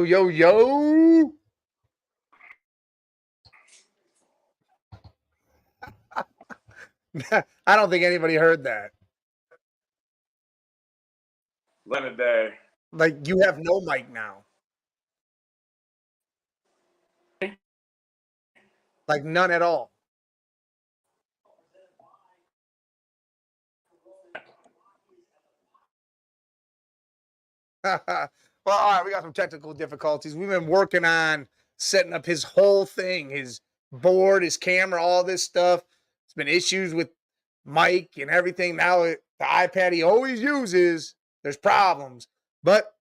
yo. I don't think anybody heard that. Leonard Day. Like, you have no mic now. Like, none at all. Well, all right, we got some technical difficulties. We've been working on setting up his whole thing, his board, his camera, all this stuff. It's been issues with Mike and everything. Now the iPad he always uses, there's problems. But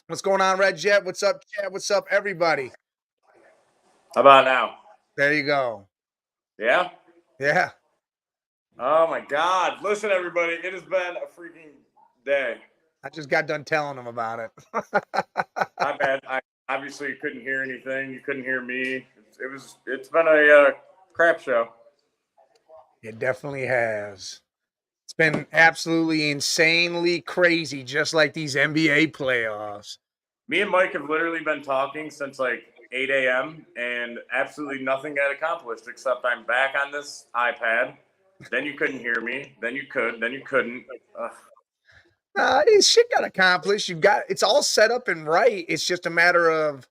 what's going on, Red Jet? What's up, chat? What's up, everybody? How about now? There you go. Yeah? Yeah. Oh, my God. Listen, everybody, it has been a freaking day. I just got done telling him about it. My bad. I obviously couldn't hear anything. You couldn't hear me. It's been a crap show. It definitely has. It's been absolutely insanely crazy, just like these NBA playoffs. Me and Mike have literally been talking since like 8 a.m. and absolutely nothing got accomplished except I'm back on this iPad. Then you couldn't hear me. Then you could. Then you couldn't. This shit got accomplished. It's all set up and right. It's just a matter of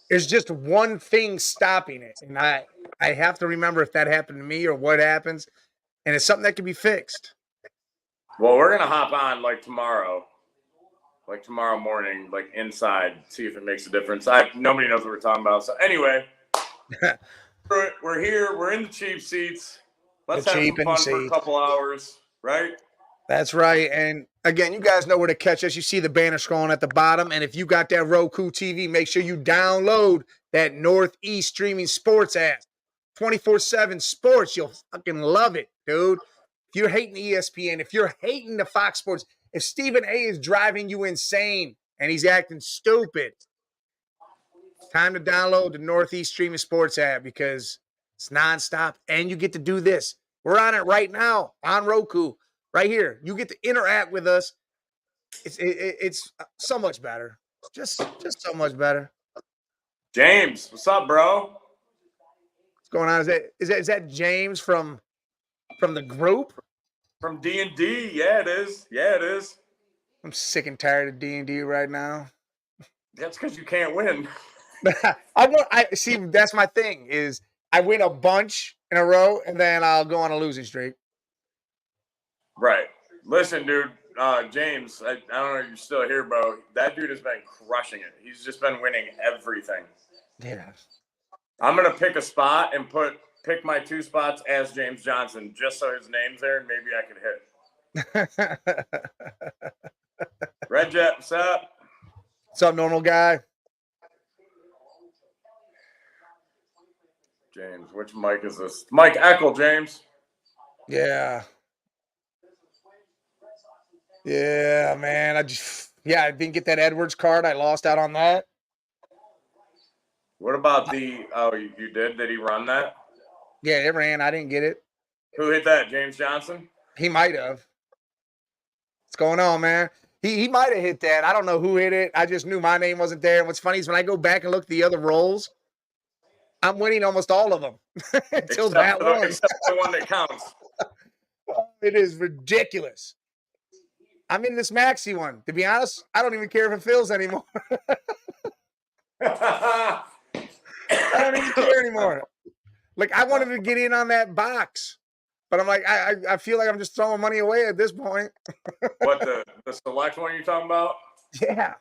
there's just one thing stopping it. And I have to remember if that happened to me or what happens. And it's something that can be fixed. Well, we're gonna hop on like tomorrow morning, like inside, see if it makes a difference. Nobody knows what we're talking about. So anyway, we're here. We're in the cheap seats. Let's have some fun for a couple hours, right? That's right. And again, you guys know where to catch us. You see the banner scrolling at the bottom. And if you got that Roku TV, make sure you download that Northeast Streaming Sports app. 24/7 sports. You'll fucking love it, dude. If you're hating ESPN, if you're hating the Fox Sports, if Stephen A is driving you insane and he's acting stupid, time to download the Northeast Streaming Sports app because it's nonstop. And you get to do this. We're on it right now on Roku. Right here, you get to interact with us. It's so much better. Just so much better. James, what's up, bro? What's going on? Is that James from the group? From D&D? Yeah, it is. Yeah, it is. I'm sick and tired of D&D right now. That's because you can't win. I see. That's my thing. Is I win a bunch in a row and then I'll go on a losing streak. Right. Listen, dude, James, I don't know if you're still here, bro. That dude has been crushing it. He's just been winning everything. Yeah. I'm going to pick a spot and pick my 2 spots as James Johnson just so his name's there and maybe I could hit. Red Jet, what's up? What's up, normal guy? James, which mic is this? Mike Eckel, James. Yeah. Yeah, man. I didn't get that Edwards card. I lost out on that. What about you did? Did he run that? Yeah, it ran. I didn't get it. Who hit that? James Johnson? He might have. What's going on, man? He might have hit that. I don't know who hit it. I just knew my name wasn't there. And what's funny is when I go back and look at the other rolls, I'm winning almost all of them. Until that one. Except the one that counts. It is ridiculous. I'm in this Maxi one. To be honest, I don't even care if it fills anymore. I don't even care anymore. Like, I wanted to get in on that box, but I'm like, I feel like I'm just throwing money away at this point. What, the select one you're talking about? Yeah.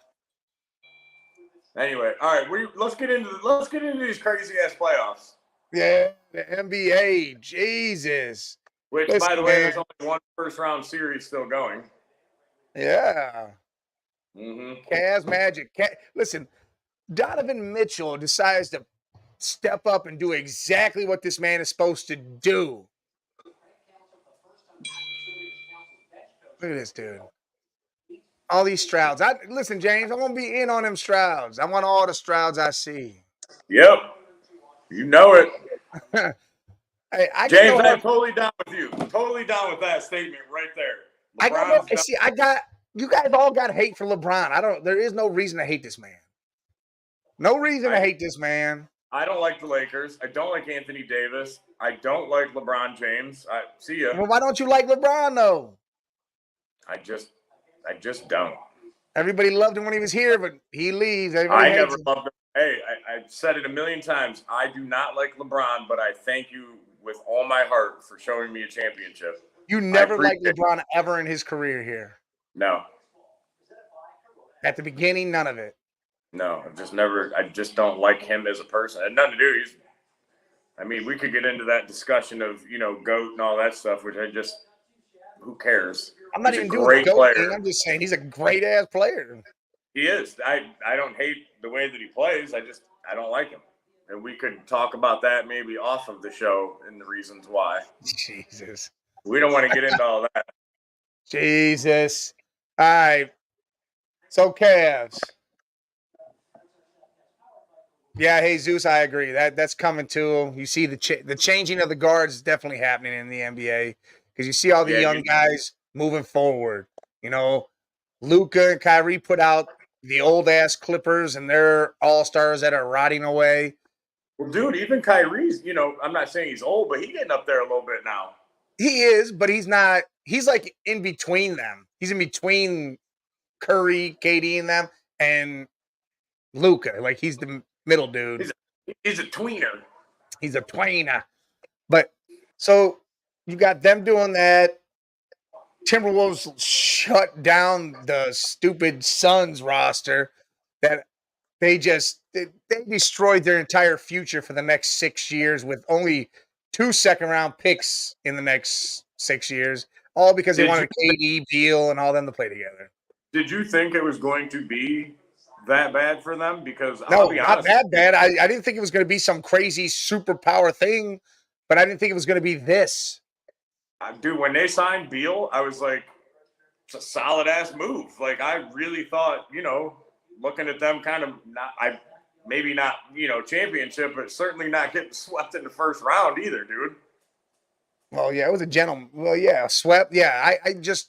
Anyway, all right, let's get into these crazy ass playoffs. Yeah, the NBA, Jesus. Which, by the way, there's only one first round series still going. Yeah. Mm-hmm. Cavs Magic. Listen, Donovan Mitchell decides to step up and do exactly what this man is supposed to do. Look at this dude. All these Strouds. Listen, James, I want to be in on them Strouds. I want all the Strouds I see. Yep. You know it. James, I'm totally down with you. Totally down with that statement right there. You guys all got hate for LeBron. There is no reason to hate this man. No reason to hate this man. I don't like the Lakers. I don't like Anthony Davis. I don't like LeBron James. See ya. Well, why don't you like LeBron though? I just don't. Everybody loved him when he was here, but he leaves. I never loved him. Hey, I've said it a million times. I do not like LeBron, but I thank you with all my heart for showing me a championship. You never liked LeBron ever in his career here? No. At the beginning, none of it? No, I just don't like him as a person. It had nothing to do. We could get into that discussion of, GOAT and all that stuff, which who cares? I'm not even doing the GOAT thing. I'm just saying he's a great-ass player. He is. I don't hate the way that he plays. I don't like him. And we could talk about that maybe off of the show and the reasons why. Jesus. We don't want to get into all that. Jesus. All right. So, Cavs. Yeah, hey, Zeus, I agree. That's coming too. You see the changing of the guards is definitely happening in the NBA because you see all the young guys moving forward. Luka and Kyrie put out the old-ass Clippers, and they're all-stars that are rotting away. Well, dude, even Kyrie's, I'm not saying he's old, but he's getting up there a little bit now. He is, but he's not. He's like in between them. He's in between Curry, KD, and them, and Luka. Like, he's the middle dude. He's a tweener. He's a tweener. But, so, you got them doing that. Timberwolves shut down the stupid Suns roster that they destroyed their entire future for the next 6 years with only 2 second-round picks in the next 6 years, all because they wanted KD, Beal, and all them to play together. Did you think it was going to be that bad for them? Because no, not that bad. I didn't think it was going to be some crazy superpower thing, but I didn't think it was going to be this. Dude, when they signed Beal, I was like, it's a solid-ass move. Like, I really thought, looking at them kind of maybe not, championship, but certainly not getting swept in the first round either, dude. Well, yeah, it was a gentleman. Well, yeah, swept. Yeah, I just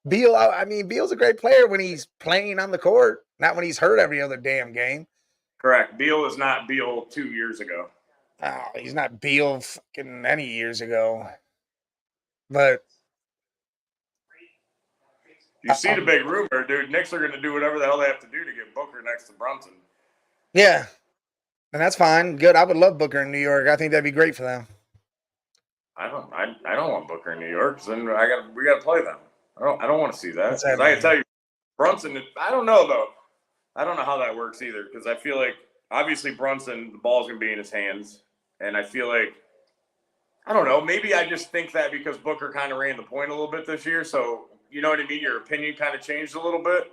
Beal. Beal's a great player when he's playing on the court, not when he's hurt every other damn game. Correct. Beal is not Beal 2 years ago. Oh, he's not Beal fucking any years ago. But you see the big rumor, dude. Knicks are going to do whatever the hell they have to do to get Booker next to Brunson. Yeah, and that's fine. Good. I would love Booker in New York. I think that'd be great for them. I don't want Booker in New York. Then we got to play them. I don't want to see that. I can tell you, Brunson. I don't know though. I don't know how that works either because I feel like obviously Brunson, the ball's going to be in his hands. And I feel like, I don't know, maybe I just think that because Booker kind of ran the point a little bit this year. So, you know what I mean? Your opinion kind of changed a little bit.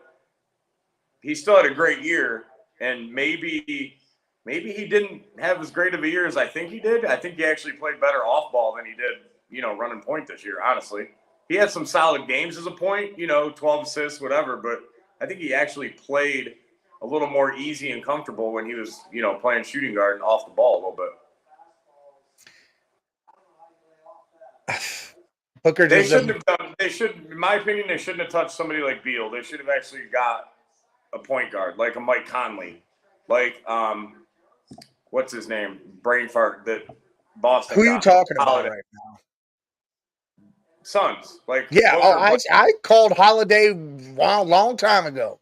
He still had a great year. And maybe he didn't have as great of a year as I think he did. I think he actually played better off ball than he did, running point this year, honestly. He had some solid games as a point, 12 assists, whatever. But I think he actually played a little more easy and comfortable when he was, playing shooting guard and off the ball a little bit. Booker they shouldn't have done. In my opinion, they shouldn't have touched somebody like Beal. They should have actually got a point guard like a Mike Conley, like what's his name? Brain fart that Boston. Who are you talking about right now? Suns, like I called Holiday a long time ago.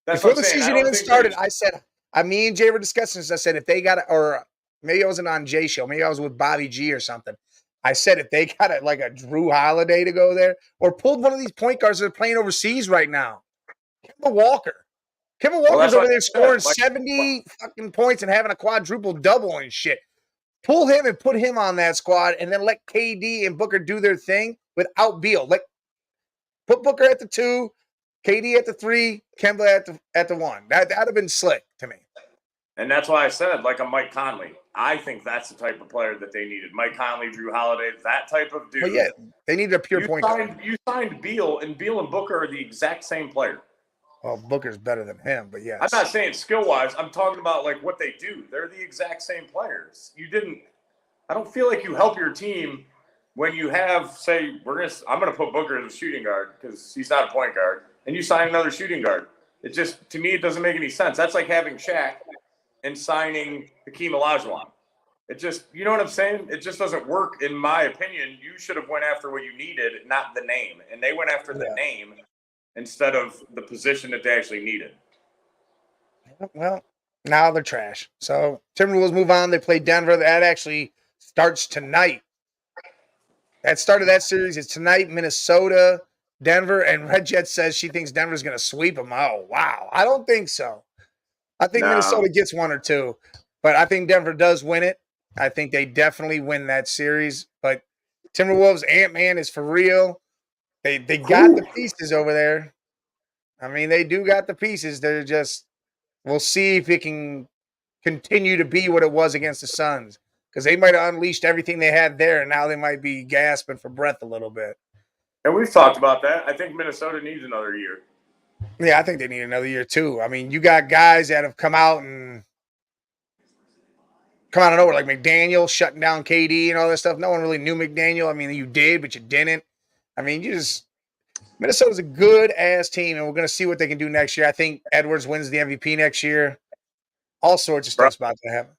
Before the season even started, I said, me and Jay were discussing this. I said if they got or maybe I wasn't on Jay show, maybe I was with Bobby G or something. I said if they got a Drew Holiday to go there or pulled one of these point guards that are playing overseas right now, Kemba Walker. Kemba Walker's over there scoring 70 fucking points and having a quadruple double and shit. Pull him and put him on that squad and then let KD and Booker do their thing without Beal. Put Booker at the 2, KD at the 3, Kemba at the 1. That'd have been slick to me. And that's why I said like a Mike Conley. I think that's the type of player that they needed. Mike Conley, Drew Holiday, that type of dude. Well, yeah, they needed a pure point guard. You signed Beal, and Beal and Booker are the exact same player. Well, Booker's better than him, but yes. I'm not saying skill-wise. I'm talking about like what they do. They're the exact same players. I don't feel like you help your team when you have, say, I'm going to put Booker as a shooting guard because he's not a point guard, and you sign another shooting guard. It just, to me, it doesn't make any sense. That's like having Shaq and signing Hakeem Olajuwon. It just, you know what I'm saying? It just doesn't work, in my opinion. You should have went after what you needed, not the name. And they went after the name instead of the position that they actually needed. Well, now they're trash. So Timberwolves move on. They play Denver. That actually starts tonight. That started that series is tonight, Minnesota, Denver, and Red Jet says she thinks Denver's going to sweep them. Oh, wow. I don't think so. I think Minnesota gets one or two, but I think Denver does win it. I think they definitely win that series. But Timberwolves, Ant-Man is for real. They got the pieces over there. I mean, they do got the pieces. They're just, we'll see if it can continue to be what it was against the Suns. Because they might have unleashed everything they had there, and now they might be gasping for breath a little bit. And we've talked about that. I think Minnesota needs another year. Yeah, I think they need another year too. I mean, you got guys that have come out of nowhere, like McDaniel shutting down KD and all that stuff. No one really knew McDaniel. I mean, you did, but you didn't. I mean, Minnesota's a good ass team, and we're going to see what they can do next year. I think Edwards wins the MVP next year. All sorts of stuff's about to happen.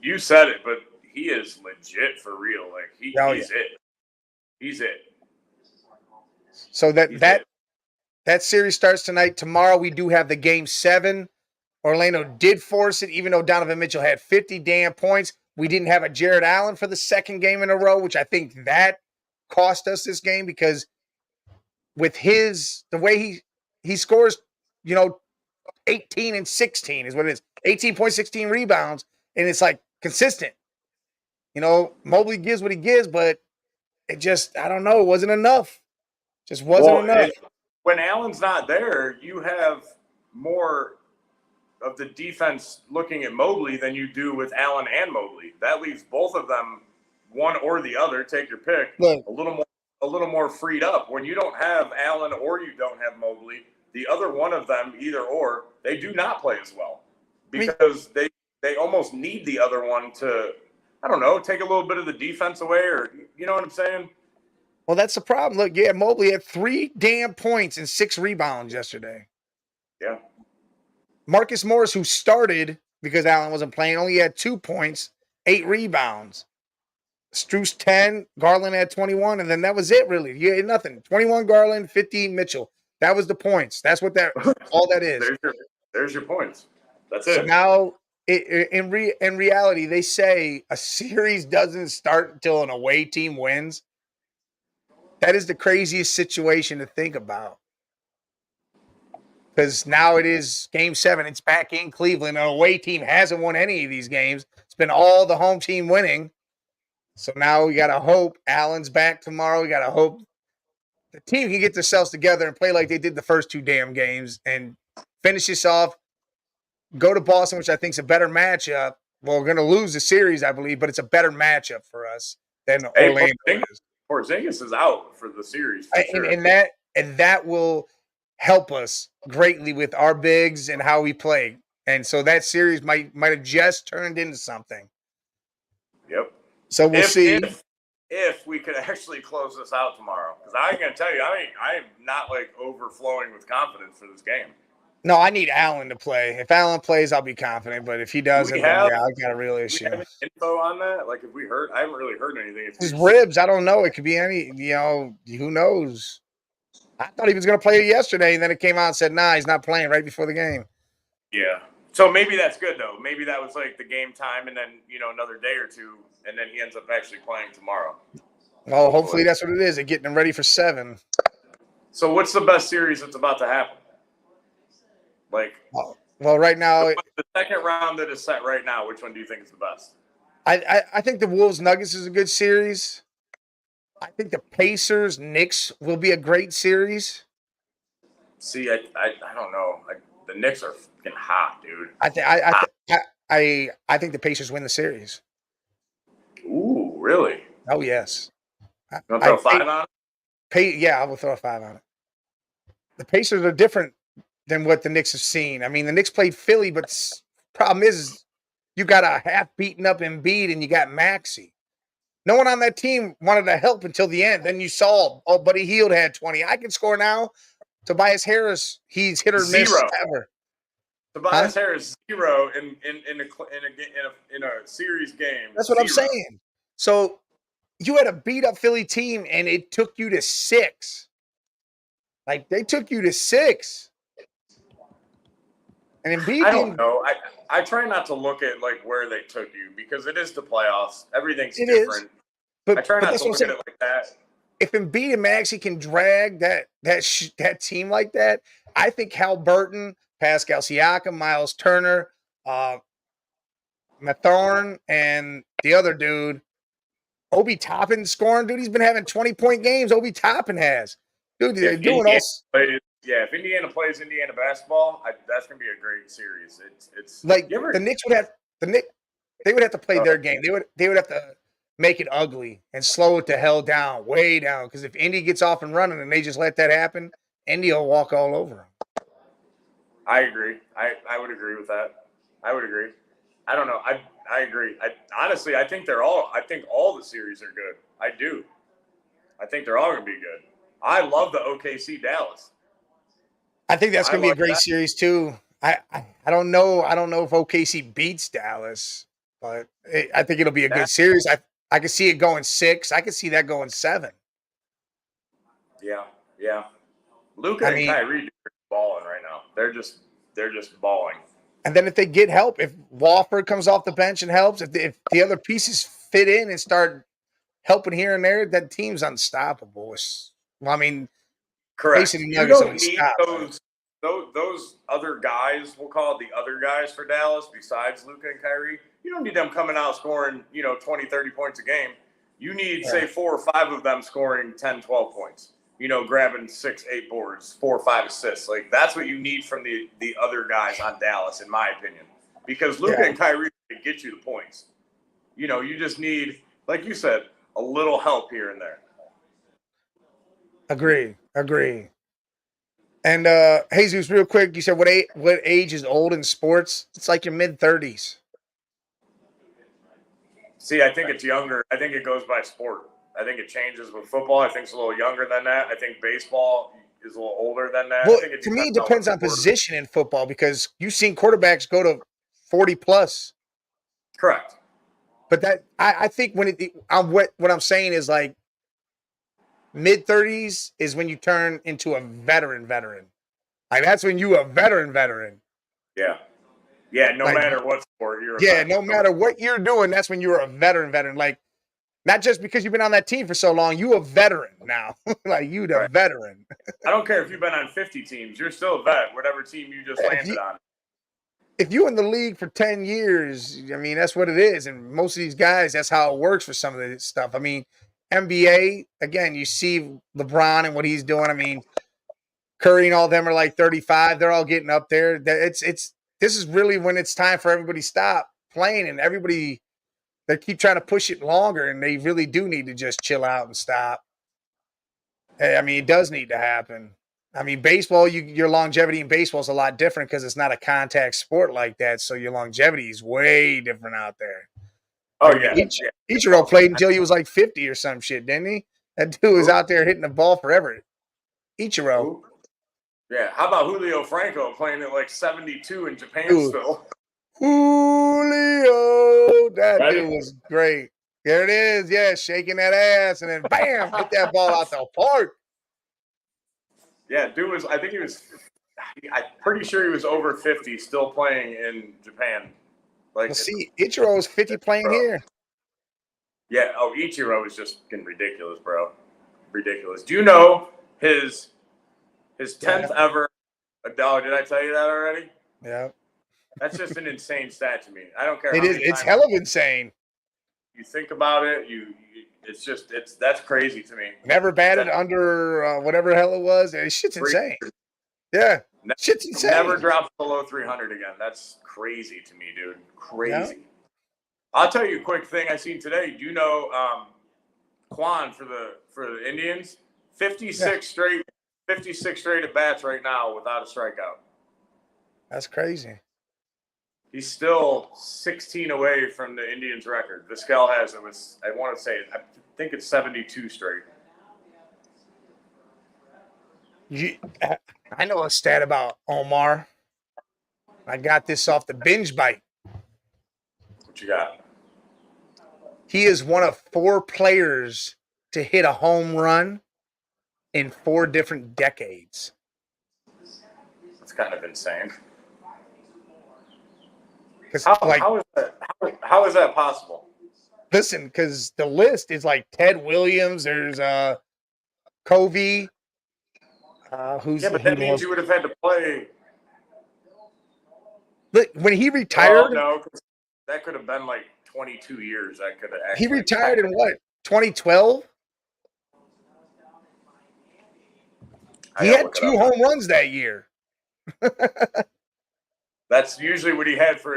You said it, but he is legit for real. Like he's it. He's it. So that series starts tonight. Tomorrow we do have the game 7. Orlando did force it, even though Donovan Mitchell had 50 damn points. We didn't have a Jared Allen for the second game in a row, which I think that cost us this game because with the way he scores, 18 and 16 is what it is. 18.16 rebounds, and it's like consistent. Mobley gives what he gives, but it just, I don't know, it wasn't enough. Just wasn't enough. When Allen's not there, you have more of the defense looking at Mobley than you do with Allen and Mobley. That leaves both of them, one or the other, take your pick, a little more freed up. When you don't have Allen or you don't have Mobley, the other one of them, either or, they do not play as well because they almost need the other one to, I don't know, take a little bit of the defense away, or you know what I'm saying? Well, that's the problem. Look, Mobley had 3 damn points and 6 rebounds yesterday. Yeah. Marcus Morris, who started because Allen wasn't playing, only had 2 points, 8 rebounds. Strus 10, Garland had 21, and then that was it, really. You had nothing. 21 Garland, 15 Mitchell. That was the points. That's what all that is. There's your points. That's it. So now, in reality, they say a series doesn't start until an away team wins. That is the craziest situation to think about. Because now it is game 7. It's back in Cleveland. An away team hasn't won any of these games. It's been all the home team winning. So now we got to hope Allen's back tomorrow. We got to hope the team can get themselves together and play like they did the first 2 damn games and finish this off. Go to Boston, which I think is a better matchup. Well, we're going to lose the series, I believe, but it's a better matchup for us than Orlando is. Porzingis is out for the series. Sure. And that will help us greatly with our bigs and how we play. And so that series might have just turned into something. Yep. So we'll see. If we could actually close this out tomorrow. Because I'm going to tell you, I am not overflowing with confidence for this game. No, I need Allen to play. If Allen plays, I'll be confident. But if he doesn't, then I've got a real issue. Do we have any info on that? Have we heard? I haven't really heard anything. His ribs, I don't know. It could be any, who knows? I thought he was going to play yesterday, and then it came out and said, nah, he's not playing right before the game. Yeah. So maybe that's good, though. Maybe that was the game time and then, another day or two, and then he ends up actually playing tomorrow. Well, hopefully that's what it is. They're getting him ready for 7. So what's the best series that's about to happen? Well, right now, the second round that is set right now, which one do you think is the best? I think the Wolves Nuggets is a good series. I think the Pacers Knicks will be a great series. See, I don't know. The Knicks are fucking hot, dude. I think the Pacers win the series. Ooh, really? Oh yes. You want to throw 5 on it? Yeah, I will throw a 5 on it. The Pacers are different than what the Knicks have seen. I mean, the Knicks played Philly, but the problem is you got a half beaten up Embiid and you got Maxey. No one on that team wanted to help until the end. Then you saw, Buddy Hield had 20. I can score now. Tobias Harris, he's hit or miss Zero. ever. Tobias Harris 0 in a series game. That's what 0. I'm saying. So you had a beat up Philly team, and it took you to 6. Like they took you to 6. And Embiid I don't know. I try not to look at like where they took you because it is the playoffs. Everything's different. I try not to look at it like that. If Embiid and Maxey can drag that team like that, I think Halliburton, Pascal Siakam, Miles Turner, Mathorn, and the other dude, Obi Toppin scoring. Dude, he's been having 20-point games. Obi Toppin has. Dude, they're doing all. If Indiana plays Indiana basketball, that's gonna be a great series. It's like the Knicks would have they would have to play their game. They would have to make it ugly and slow it the hell down, way down. Because if Indy gets off and running and they just let that happen, Indy will walk all over them. I agree. I would agree with that. I would agree. I don't know. I agree. Honestly, I think all the series are good. I do. I think they're all gonna be good. I love the OKC Dallas. I think that's going to be a great series too. I don't know. I don't know if OKC beats Dallas, but I think it'll be a good series. I can see it going 6. I can see that going 7. Yeah. Luka and Kyrie are balling right now. They're just balling. And then if they get help, if Wofford comes off the bench and helps, if the other pieces fit in and start helping here and there, that team's unstoppable. Correct. You don't need those other guys. We'll call it the other guys for Dallas besides Luka and Kyrie. You don't need them coming out scoring, 20, 30 points a game. You need, say, 4 or 5 of them scoring 10, 12 points. Grabbing 6, 8 boards, 4 or 5 assists. Like, that's what you need from the other guys on Dallas, in my opinion. Because Luka and Kyrie can get you the points. You just need, like you said, a little help here and there. Agree. And Jesus, real quick, you said what age is old in sports? It's like your mid-30s. See, I think it's younger. I think it goes by sport. I think it changes with football. I think it's a little younger than that. I think baseball is a little older than that. Well, to me, it depends on position in football because you've seen quarterbacks go to 40 plus. Correct. But I think what I'm saying is like mid-30s is when you turn into a veteran. Like that's when you a veteran. Yeah. Yeah, no matter what sport you're no matter what you're doing, that's when you're a veteran. Like, not just because you've been on that team for so long, you a veteran now. Like, you the veteran. I don't care if you've been on 50 teams. You're still a vet, whatever team you just landed on. If you're in the league for 10 years, that's what it is. And most of these guys, that's how it works for some of this stuff. NBA, again, you see LeBron and what he's doing. Curry and all them are like 35. They're all getting up there. This is really when it's time for everybody to stop playing and everybody – they keep trying to push it longer, and they really do need to just chill out and stop. It does need to happen. Baseball, your longevity in baseball is a lot different because it's not a contact sport like that, so your longevity is way different out there. Oh, yeah. Ichiro played until he was like 50 or some shit, didn't he? That dude was out there hitting the ball forever. Ichiro. Yeah, how about Julio Franco playing at like 72 in Japan still? Julio, that dude was great. There it is, shaking that ass, and then bam, hit that ball out the park. Yeah, dude I'm pretty sure he was over 50, still playing in Japan. Ichiro was 50 playing here. Yeah, Ichiro is just getting ridiculous, bro. Ridiculous. Do you know his 10th ever? Oh, did I tell you that already? Yeah. That's just an insane stat to me. I don't care. It is. It's hell of insane. You think about it. That's crazy to me. Never batted under whatever the hell it was. Shit's insane. Yeah. Shit's insane. Never dropped below 300 again. That's crazy to me, dude. Crazy. Yeah. I'll tell you a quick thing I seen today. Do you know Quan for the Indians? 56 straight at bats right now without a strikeout. That's crazy. He's still 16 away from the Indians' record. Vizquel has it. I think it's 72 straight. I know a stat about Omar. I got this off the binge bite. What you got? He is one of 4 players to hit a home run in 4 different decades. That's kind of insane. How is that possible? Listen, because the list is like Ted Williams. There's Covey. But that means you would have had to play. Look, when he retired, no, that could have been like 22 years. That could have actually. He retired in what? 2012. He had 2 home runs that year. That's usually what he had for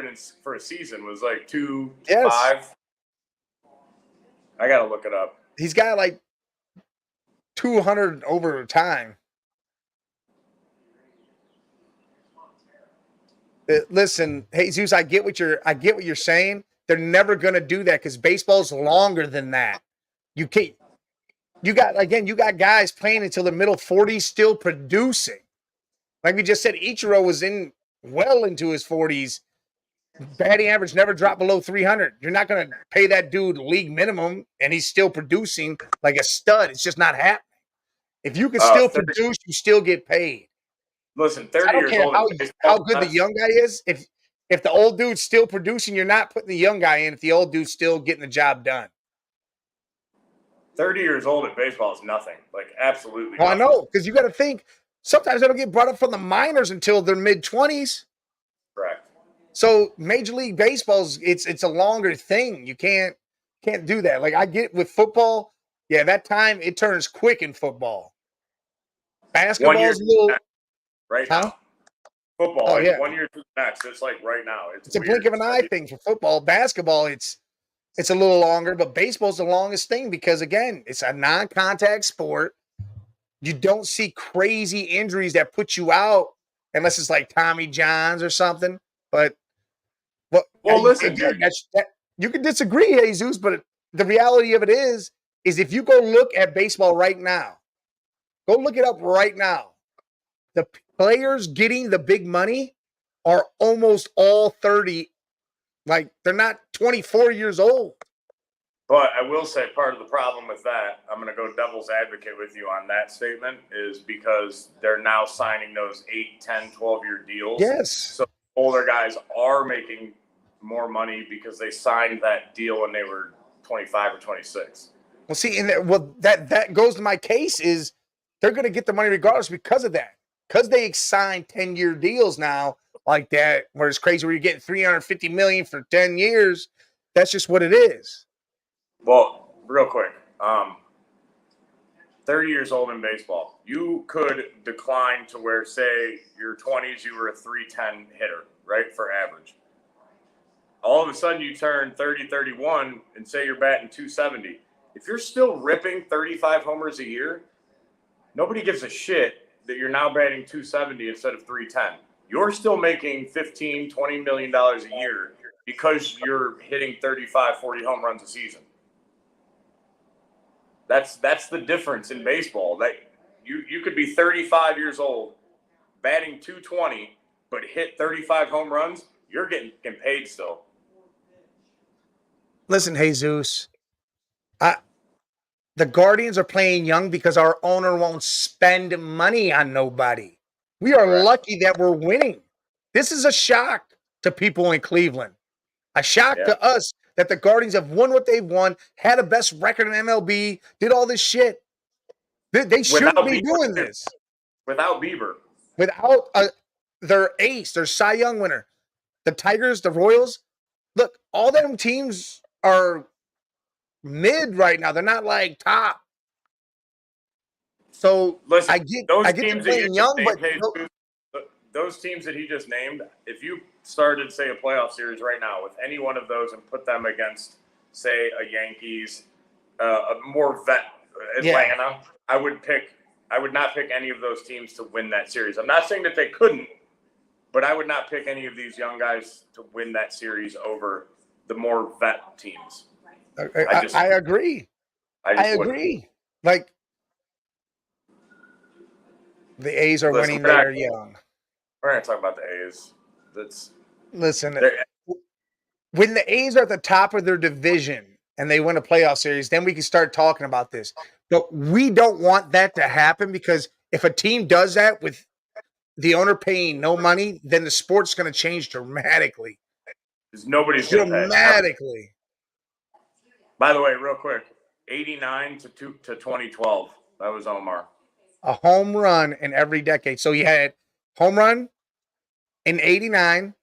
a season was like 2 to Yes. 5. I gotta look it up. He's got like 200 over time. Listen, Jesus, I get what you're saying. They're never gonna do that because baseball's longer than that. You can't. You got guys playing until the middle 40s still producing. Like we just said, Ichiro was well into his 40s. Batting average never dropped below 300. You're not going to pay that dude league minimum, and he's still producing like a stud. It's just not happening. If you can still produce, you still get paid. Listen, 30 I don't years care old. how good the young guy is. If the old dude's still producing, you're not putting the young guy in if the old dude's still getting the job done. 30 years old at baseball is nothing. Like, absolutely Well, nothing. I know, because you got to think, sometimes they don't get brought up from the minors until their mid-20s. Correct. So Major League Baseball's it's a longer thing. You can't do that. Like I get with football, yeah, that time it turns quick in football. Basketball's a little right now. Football, 1 year to the next. It's like right now. It's a blink of an eye thing for football. Basketball, it's a little longer, but baseball's the longest thing because again, it's a non-contact sport. You don't see crazy injuries that put you out unless it's like Tommy John's or something. But listen, again, you can disagree, Jesus, but the reality of it is if you go look at baseball right now, go look it up right now. The players getting the big money are almost all 30. Like they're not 24 years old. But I will say part of the problem with that, I'm going to go devil's advocate with you on that statement, is because they're now signing those 8, 10, 12-year deals. Yes. So older guys are making more money because they signed that deal when they were 25 or 26. Well, see, that goes to my case is they're going to get the money regardless because of that. Because they signed 10-year deals now like that, where it's crazy where you're getting $350 million for 10 years. That's just what it is. Well, real quick, 30 years old in baseball, you could decline to where, say, your 20s, you were a 310 hitter, right, for average. All of a sudden, you turn 30, 31, and say you're batting 270. If you're still ripping 35 homers a year, nobody gives a shit that you're now batting 270 instead of 310. You're still making $15, $20 million a year because you're hitting 35, 40 home runs a season. That's the difference in baseball. That you could be 35 years old, batting 220, but hit 35 home runs. You're getting paid still. Listen, Jesus, the Guardians are playing young because our owner won't spend money on nobody. We are lucky that we're winning. This is a shock to people in Cleveland. A shock to us that the Guardians have won what they've won, had a best record in MLB, did all this shit. They shouldn't be doing this. Without Bieber. Without their ace, their Cy Young winner. The Tigers, the Royals. Look, all them teams are mid right now. They're not like top. So listen, I get to playing young, but those teams that he just named, if you started, say, a playoff series right now with any one of those and put them against, say, a Yankees, a more vet Atlanta, I would not pick any of those teams to win that series. I'm not saying that they couldn't, but I would not pick any of these young guys to win that series over the more vet teams. I agree. I agree. Like, The A's are winning. They're young. We're not talking about the A's. Listen, when the A's are at the top of their division and they win a playoff series, then we can start talking about this. But we don't want that to happen, because if a team does that with the owner paying no money, then the sport's going to change dramatically. Because nobody's going to pay. Dramatically. By the way, real quick, 89 to 2012. That was Omar. A home run in every decade. So he had home run in 89.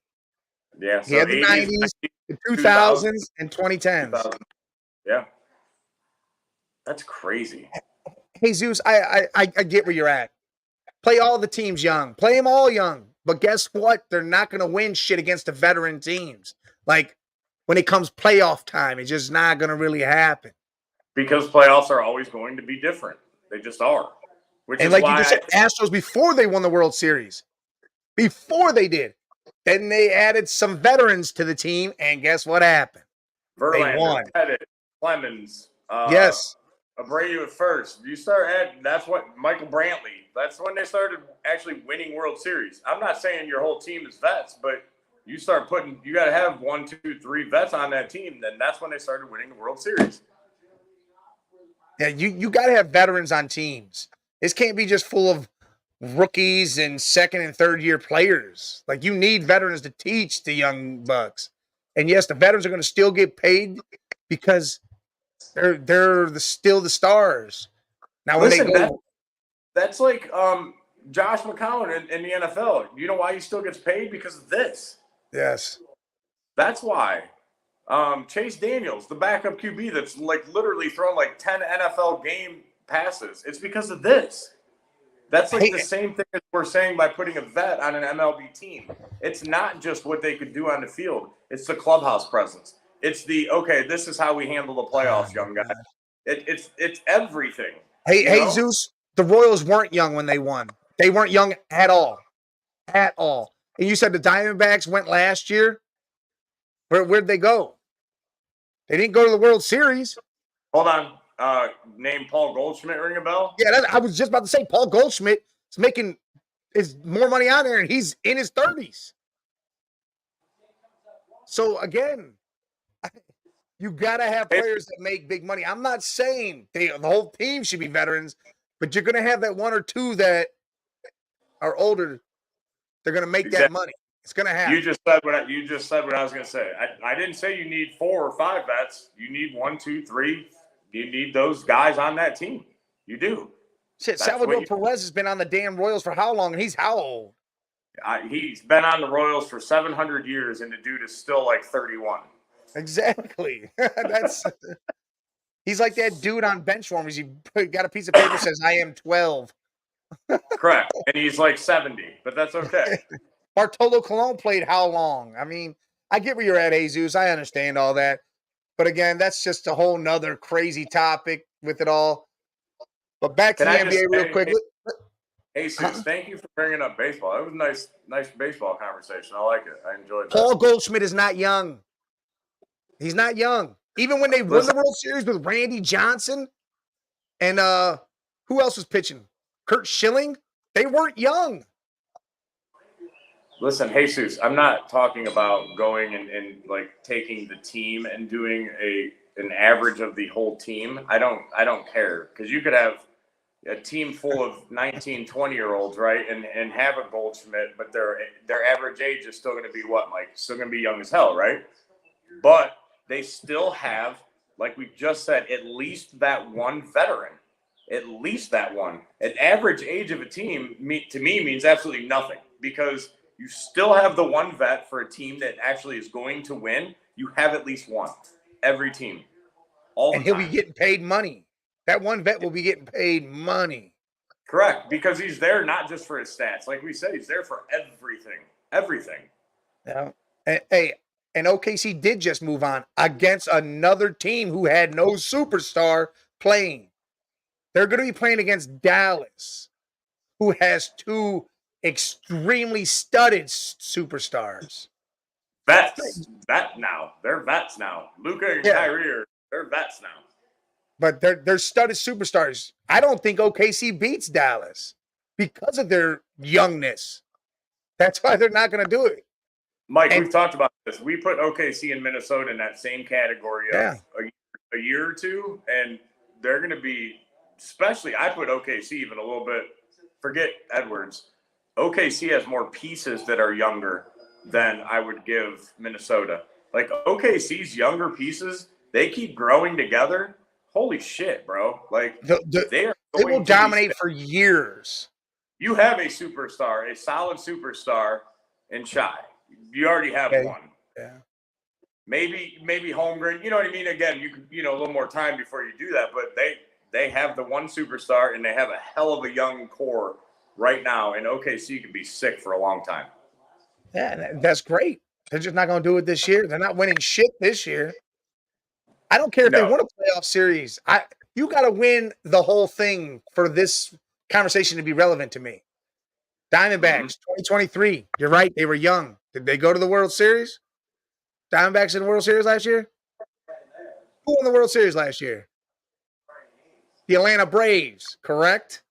Yeah. So he had the 90s, the 2000s, and 2010s. 2000. Yeah. That's crazy. Hey, Zeus, I get where you're at. Play all the teams young. Play them all young. But guess what? They're not going to win shit against the veteran teams. Like, when it comes playoff time, it's just not going to really happen. Because playoffs are always going to be different. They just are. And like you just said, Astros, before they won the World Series, before they did, then they added some veterans to the team, and guess what happened? Verlander, they won. Pettit, Clemens. Yes. Abreu at first. You start adding, that's what Michael Brantley. That's when they started actually winning World Series. I'm not saying your whole team is vets, but you start putting, you got to have 1, 2, 3 vets on that team. Then that's when they started winning the World Series. Yeah, you got to have veterans on teams. This can't be just full of rookies and second and third year players. Like, you need veterans to teach the young bucks. And yes, the veterans are going to still get paid because they're still the stars. Now, when that's like Josh McCown in the NFL. You know why he still gets paid? Because of this. Yes. That's why. Chase Daniels, the backup QB that's like literally thrown like 10 NFL game passes. It's because of this. That's like the same thing as we're saying by putting a vet on an MLB team. It's not just what they could do on the field. It's the clubhouse presence. It's this is how we handle the playoffs, young guys. It's everything. Hey, Zeus, the Royals weren't young when they won. They weren't young at all. At all. And you said the Diamondbacks went last year. Where'd they go? They didn't go to the World Series. Hold on. Name Paul Goldschmidt ring a bell? Yeah, I was just about to say Paul Goldschmidt is making more money out there, and he's in his 30s. So again, you gotta have players that make big money. I'm not saying the whole team should be veterans, but you're gonna have that one or two that are older. They're gonna make that money. It's gonna happen. You just said what I was gonna say. I didn't say you need 4 or 5 vets. You need 1, 2, 3. You need those guys on that team. You do. Shit, Salvador Perez has been on the damn Royals for how long? And he's how old? He's been on the Royals for 700 years, and the dude is still like 31. Exactly. He's like that dude on Benchwarmers. He got a piece of paper that says, "I am 12." Correct. And he's like 70, but that's okay. Bartolo Colon played how long? I mean, I get where you're at, Jesus. I understand all that. But again, that's just a whole nother crazy topic with it all. But back to the NBA real quick. Hey, Sus, thank you for bringing up baseball. It was a nice baseball conversation. I like it. I enjoyed that. Paul Goldschmidt is not young. He's not young. Even when they won the World Series with Randy Johnson and who else was pitching? Kurt Schilling? They weren't young. Listen, Jesus, I'm not talking about going and like taking the team and doing an average of the whole team. I don't care, because you could have a team full of 19, 20-year-olds, right, and have a Goldschmidt, but their average age is still going to be what, Mike? Still going to be young as hell, right? But they still have, like we just said, at least that one veteran. At least that one. An average age of a team, to me, means absolutely nothing, because you still have the one vet for a team that actually is going to win. You have at least one. Every team. And he'll be getting paid money. That one vet will be getting paid money. Correct. Because he's there not just for his stats. Like we said, he's there for everything. Everything. Yeah. And OKC did just move on against another team who had no superstar playing. They're going to be playing against Dallas, who has 2 extremely studded superstars. Vets. They're vets now. Luka and Kyrie they're vets now. But they're studded superstars. I don't think OKC beats Dallas. because of their youngness. That's why they're not going to do it. Mike, we've talked about this. We put OKC and Minnesota in that same category of a year or two, and they're going to be, especially, I put OKC even a little bit, forget Edwards. OKC has more pieces that are younger than I would give Minnesota. Like OKC's younger pieces, they keep growing together. Holy shit, bro. Like they will dominate for years. You have a superstar, a solid superstar in Shai. You already have one. Yeah. Maybe Holmgren. You know what I mean? Again, you could, a little more time before you do that, but they have the one superstar and they have a hell of a young core right now, and OKC can be sick for a long time. Yeah, that's great. They're just not going to do it this year. They're not winning shit this year. I don't care if they win a playoff series. You got to win the whole thing for this conversation to be relevant to me. Diamondbacks, 2023. You're right. They were young. Did they go to the World Series? Diamondbacks in the World Series last year? Who won the World Series last year? The Atlanta Braves, correct?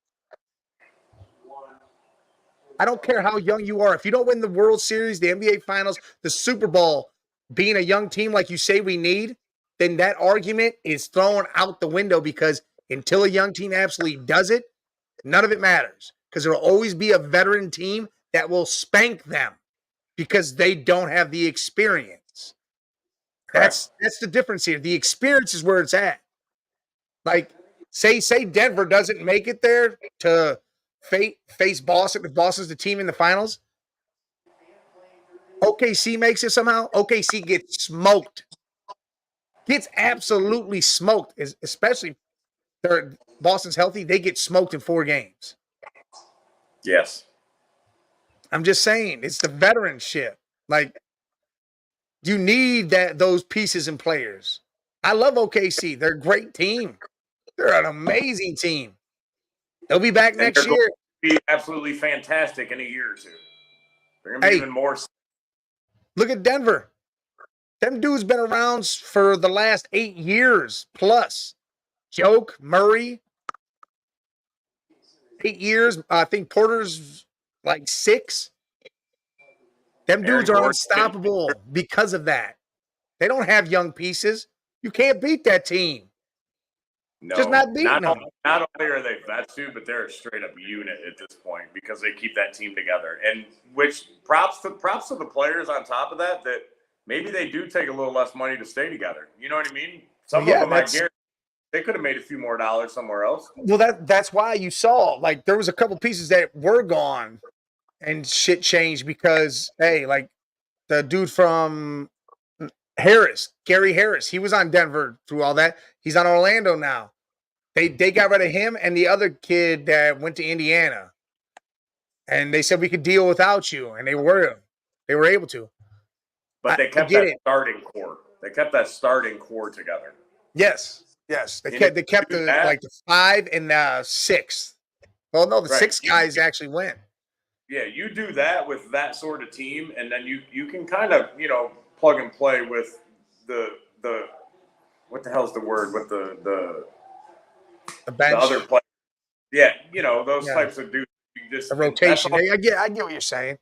I don't care how young you are. If you don't win the World Series, the NBA Finals, the Super Bowl, being a young team like you say we need, then that argument is thrown out the window, because until a young team absolutely does it, none of it matters, because there will always be a veteran team that will spank them because they don't have the experience. That's the difference here. The experience is where it's at. Like, say Denver doesn't make it there to face Boston, if Boston's the team in the finals. OKC makes it somehow. OKC gets smoked. Gets absolutely smoked, especially if Boston's healthy. They get smoked in 4 games. Yes. I'm just saying, it's the veteranship. Like, you need those pieces and players. I love OKC. They're a great team. They're an amazing team. They'll be back next year. Be absolutely fantastic in a year or two. They're going to be even more. Look at Denver. Them dudes been around for the last 8 years plus. Joke, Murray, 8 years. I think Porter's like 6. Them dudes are unstoppable because of that. They don't have young pieces. You can't beat that team. No, just not beating them. Not only are they vets, dude, but they're a straight up unit at this point because they keep that team together. And which props to the players on top of that maybe they do take a little less money to stay together. You know what I mean? Some of them, I guarantee, they could have made a few more dollars somewhere else. Well, that's why you saw, like, there was a couple pieces that were gone and shit changed because, hey, like the dude from Harris, Gary Harris, he was on Denver through all that. He's on Orlando now. They got rid of him and the other kid that went to Indiana. And they said we could deal without you, and they were able to. But they kept that starting core. They kept that starting core together. Yes. They kept the 5 and the 6. Well, no, the 6 guys actually went. Yeah, you do that with that sort of team, and then you can kind of, plug and play with the what the hell's the word with the bench, the other players. Yeah, those types of dudes. A rotation. I get what you're saying.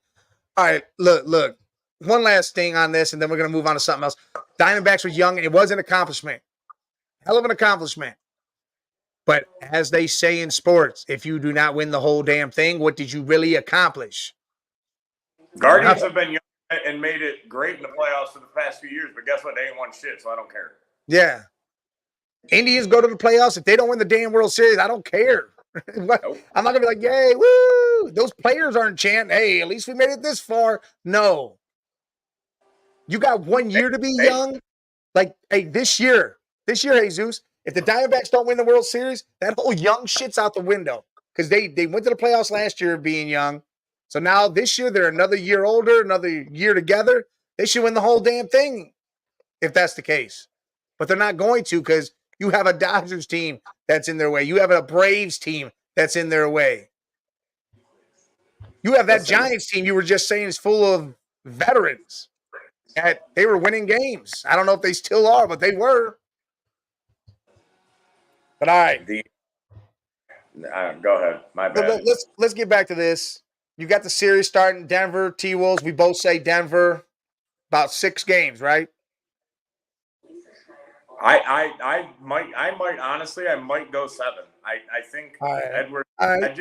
All right, look. One last thing on this, and then we're gonna move on to something else. Diamondbacks were young, and it was an accomplishment. Hell of an accomplishment. But as they say in sports, if you do not win the whole damn thing, what did you really accomplish? Guardians have been young and made it great in the playoffs for the past few years, but guess what? They ain't won shit, so I don't care. Yeah. Indians go to the playoffs. If they don't win the damn World Series, I don't care. Nope. I'm not going to be like, yay, woo. Those players aren't chanting, hey, at least we made it this far. No. You got 1 year to be young. Like, hey, this year, Jesus, if the Diamondbacks don't win the World Series, that whole young shit's out the window. Because they went to the playoffs last year being young. So now this year, they're another year older, another year together. They should win the whole damn thing if that's the case. But they're not going to, because you have a Dodgers team that's in their way. You have a Braves team that's in their way. You have that Giants team you were just saying is full of veterans. They were winning games. I don't know if they still are, but they were. But all right. Go ahead. My bad. Let's get back to this. You got the series starting. Denver, T-Wolves. We both say Denver. About 6 games, right? I might honestly I might go 7. I think All right. Edwards. All right. I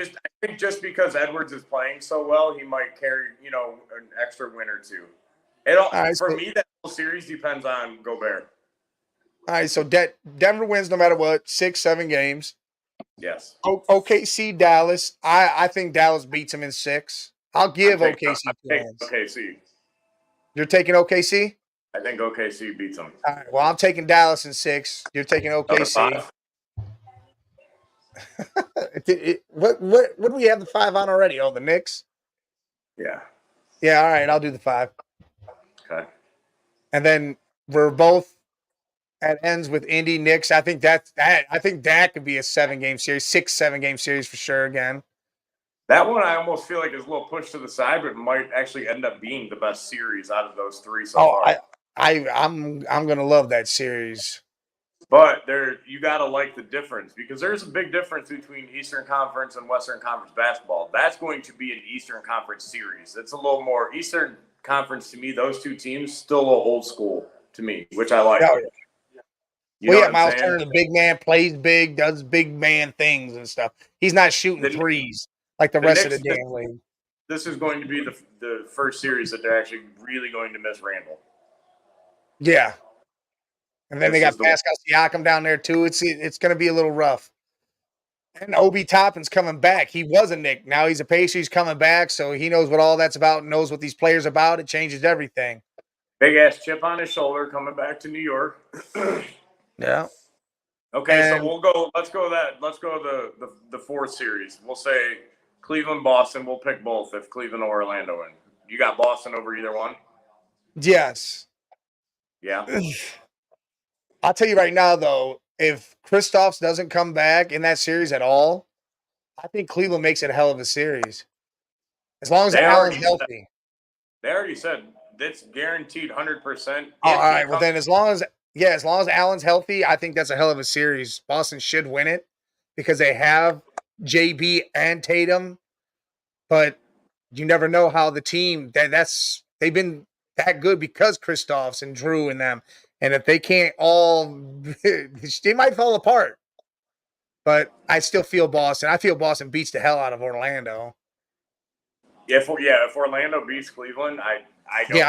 think just because Edwards is playing so well, he might carry an extra win or two. For me, that whole series depends on Gobert. All right, so Denver wins no matter what, 6, 7 games. Yes. OKC, Dallas. I think Dallas beats them in 6. I'll give OKC wins. OKC. You're taking OKC? I think OKC beats them. All right, well, I'm taking Dallas in 6. You're taking OKC. What do we have the 5 on already? Oh, the Knicks? Yeah. Yeah, all right, I'll do the 5. Okay. And then we're both at ends with Indy, Knicks. I think that could be a 7-game series, 6, 7-game series for sure again. That one I almost feel like is a little pushed to the side, but might actually end up being the best series out of those 3 so far. I'm gonna love that series. But you gotta like the difference, because there's a big difference between Eastern Conference and Western Conference basketball. That's going to be an Eastern Conference series. It's a little more Eastern Conference to me. Those 2 teams still a little old school to me, which I like. Miles Turner, the big man, plays big, does big man things and stuff. He's not shooting threes like the rest of the damn league. This is going to be the first series that they're actually really going to miss Randall. Yeah. And then they got Pascal Siakam down there too. It's going to be a little rough. And Obi Toppin's coming back. He was a Knick. Now he's a Pacer. He's coming back, so he knows what all that's about, knows what these players are about. It changes everything. Big ass chip on his shoulder coming back to New York. Yeah. Okay, so we'll go. Let's go the 4th series. We'll say Cleveland, Boston. We'll pick both if Cleveland or Orlando win. You got Boston over either one? Yes. Yeah. I'll tell you right now, though, if Kristaps doesn't come back in that series at all, I think Cleveland makes it a hell of a series. As long as Allen's healthy. They already said that's guaranteed 100%. All right. Well, then as long as Allen's healthy, I think that's a hell of a series. Boston should win it because they have JB and Tatum, but you never know how the team they've been that good because Kristaps and Drew and them. And if they can't all, they might fall apart. But I still feel Boston. I feel Boston beats the hell out of Orlando. If Orlando beats Cleveland, I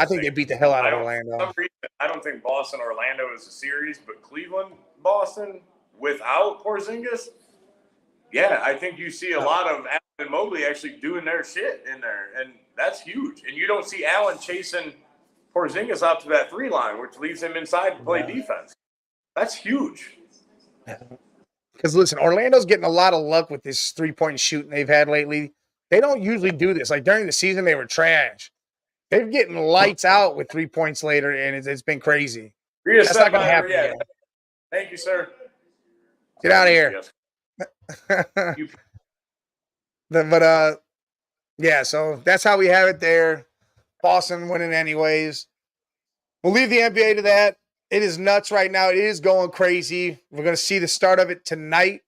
think they beat the hell out of Orlando. For some reason, I don't think Boston-Orlando is a series, but Cleveland-Boston without Porzingis, yeah, I think you see a lot of Allen and Mobley actually doing their shit in there, and that's huge. And you don't see Allen chasing Porzingis out to that 3 line, which leaves him inside to play defense. That's huge. Because, listen, Orlando's getting a lot of luck with this 3-point shooting they've had lately. They don't usually do this. Like, during the season, they were trash. They're getting lights out with 3 points later, and it's been crazy. That's not going to happen again. Thank you, sir. Get out of here. Yeah, so that's how we have it there. Boston winning anyways. We'll leave the NBA to that. It is nuts right now. It is going crazy. We're going to see the start of it tonight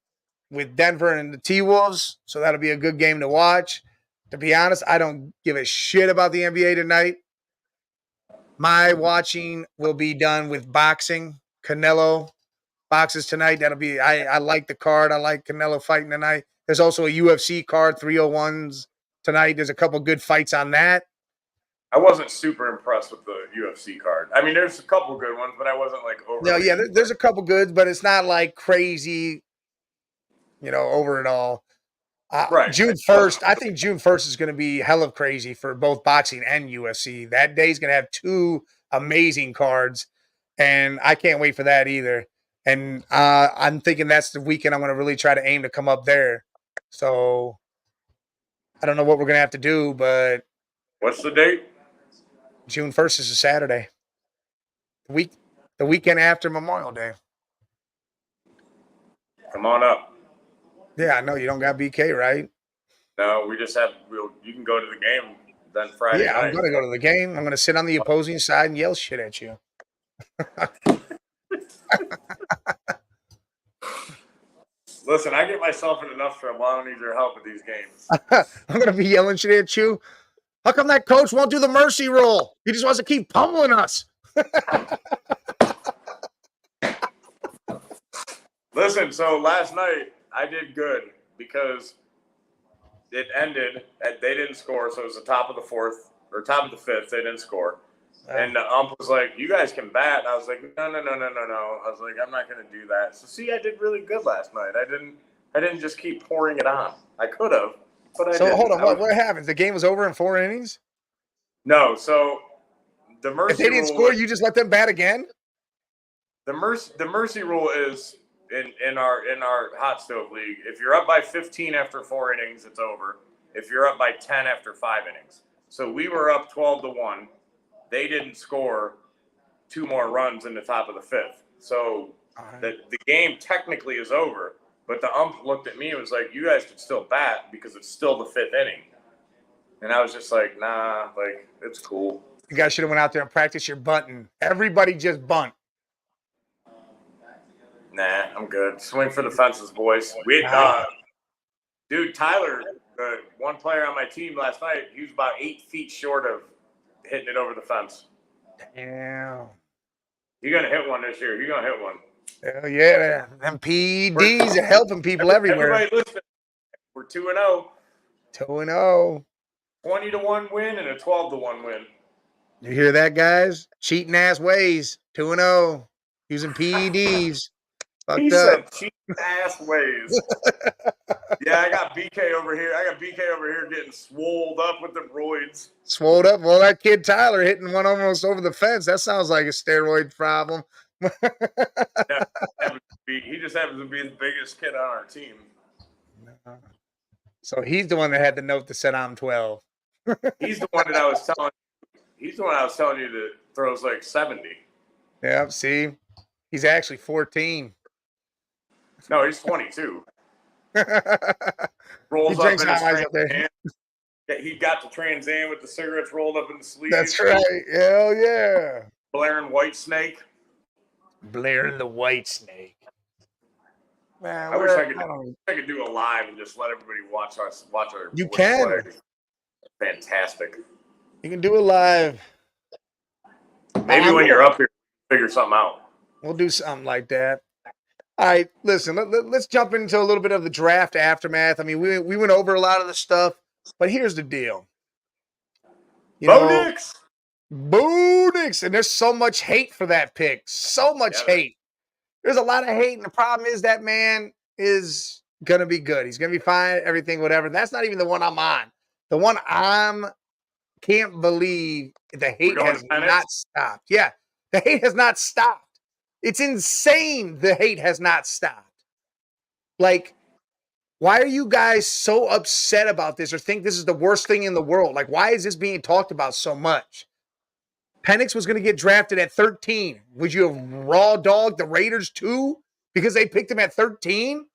with Denver and the T-Wolves, so that'll be a good game to watch. To be honest, I don't give a shit about the NBA tonight. My watching will be done with boxing. Canelo boxes tonight. That'll be. I like the card. I like Canelo fighting tonight. There's also a UFC card, 301s tonight. There's a couple good fights on that. I wasn't super impressed with the UFC card. I mean, there's a couple good ones, but I wasn't like over. No, yeah, there's a couple good, but it's not like crazy, over it all. Right. June 1st, I think June 1st is going to be hell of crazy for both boxing and UFC. That day is going to have 2 amazing cards, and I can't wait for that either. And I'm thinking that's the weekend I'm going to really try to aim to come up there. So I don't know what we're going to have to do, but. What's the date? June 1st is a Saturday. The weekend after Memorial Day. Come on up. Yeah, I know you don't got BK, right? No, we just have. You can go to the game then Friday. Yeah, I'm gonna go to the game. I'm gonna sit on the opposing side and yell shit at you. Listen, I get myself in enough trouble. I don't need your help with these games. I'm going to be yelling shit at you. How come that coach won't do the mercy roll? He just wants to keep pummeling us. Listen, so last night I did good because it ended at they didn't score, so it was the top of the fourth or top of the fifth. They didn't score. And the ump was like, "You guys can bat." And I was like, "No. I was like, "I'm not going to do that." So see, I did really good last night. I didn't just keep pouring it on. I could have, but I didn't. So hold on, what happened? The game was over in 4 innings? No, so the mercy if they didn't rule, score, you just let them bat again? The mercy rule is in our hot stove league. If you're up by 15 after 4 innings, it's over. If you're up by 10 after 5 innings, so we were up 12-1. They didn't score 2 more runs in the top of the fifth, so the game technically is over. But the ump looked at me and was like, "You guys could still bat because it's still the 5th inning." And I was just like, "Nah, like it's cool." You guys should have went out there and practiced your bunting. Everybody just bunt. Nah, I'm good. Swing for the fences, boys. Dude, Tyler, the one player on my team last night, he was about 8 feet short of hitting it over the fence. Damn. You're gonna hit one this year. You're gonna hit one. Hell yeah, them PEDs are helping people everywhere. Everybody listen. We're 2-0. 2-0. 20-1 win and a 12-1 win. You hear that, guys? Cheating ass ways. 2-0. Using PEDs. He said cheating ass ways. Yeah, I got BK over here. Getting swolled up with the roids. Swolled up? Well, that kid Tyler hitting one almost over the fence. That sounds like a steroid problem. He just happens to be the biggest kid on our team. So he's the one that had the note that said I'm 12. He's the one that I was telling. He's the one I was telling you that throws like 70. Yeah, see, he's actually 14. No, he's 22. he Rolls drinks up in his up there. He got the Trans Am with the cigarettes rolled up in the sleeves. That's right. Hell yeah. Blaring White Snake. Blaring the White Snake. Man, I wish I could do a live and just let everybody watch our. You can. Play. Fantastic. You can do it live. Maybe when you're up here, figure something out. We'll do something like that. All right, listen, let's jump into a little bit of the draft aftermath. I mean, we went over a lot of the stuff, but here's the deal. Penix! Penix! And there's so much hate for that pick. So much hate. There's a lot of hate, and the problem is that man is going to be good. He's going to be fine, everything, whatever. That's not even the one I'm on. The one can't believe the hate has not stopped. Yeah, the hate has not stopped. It's insane the hate has not stopped. Like, why are you guys so upset about this or think this is the worst thing in the world? Like, why is this being talked about so much? Penix was going to get drafted at 13. Would you have raw dogged the Raiders too because they picked him at 13?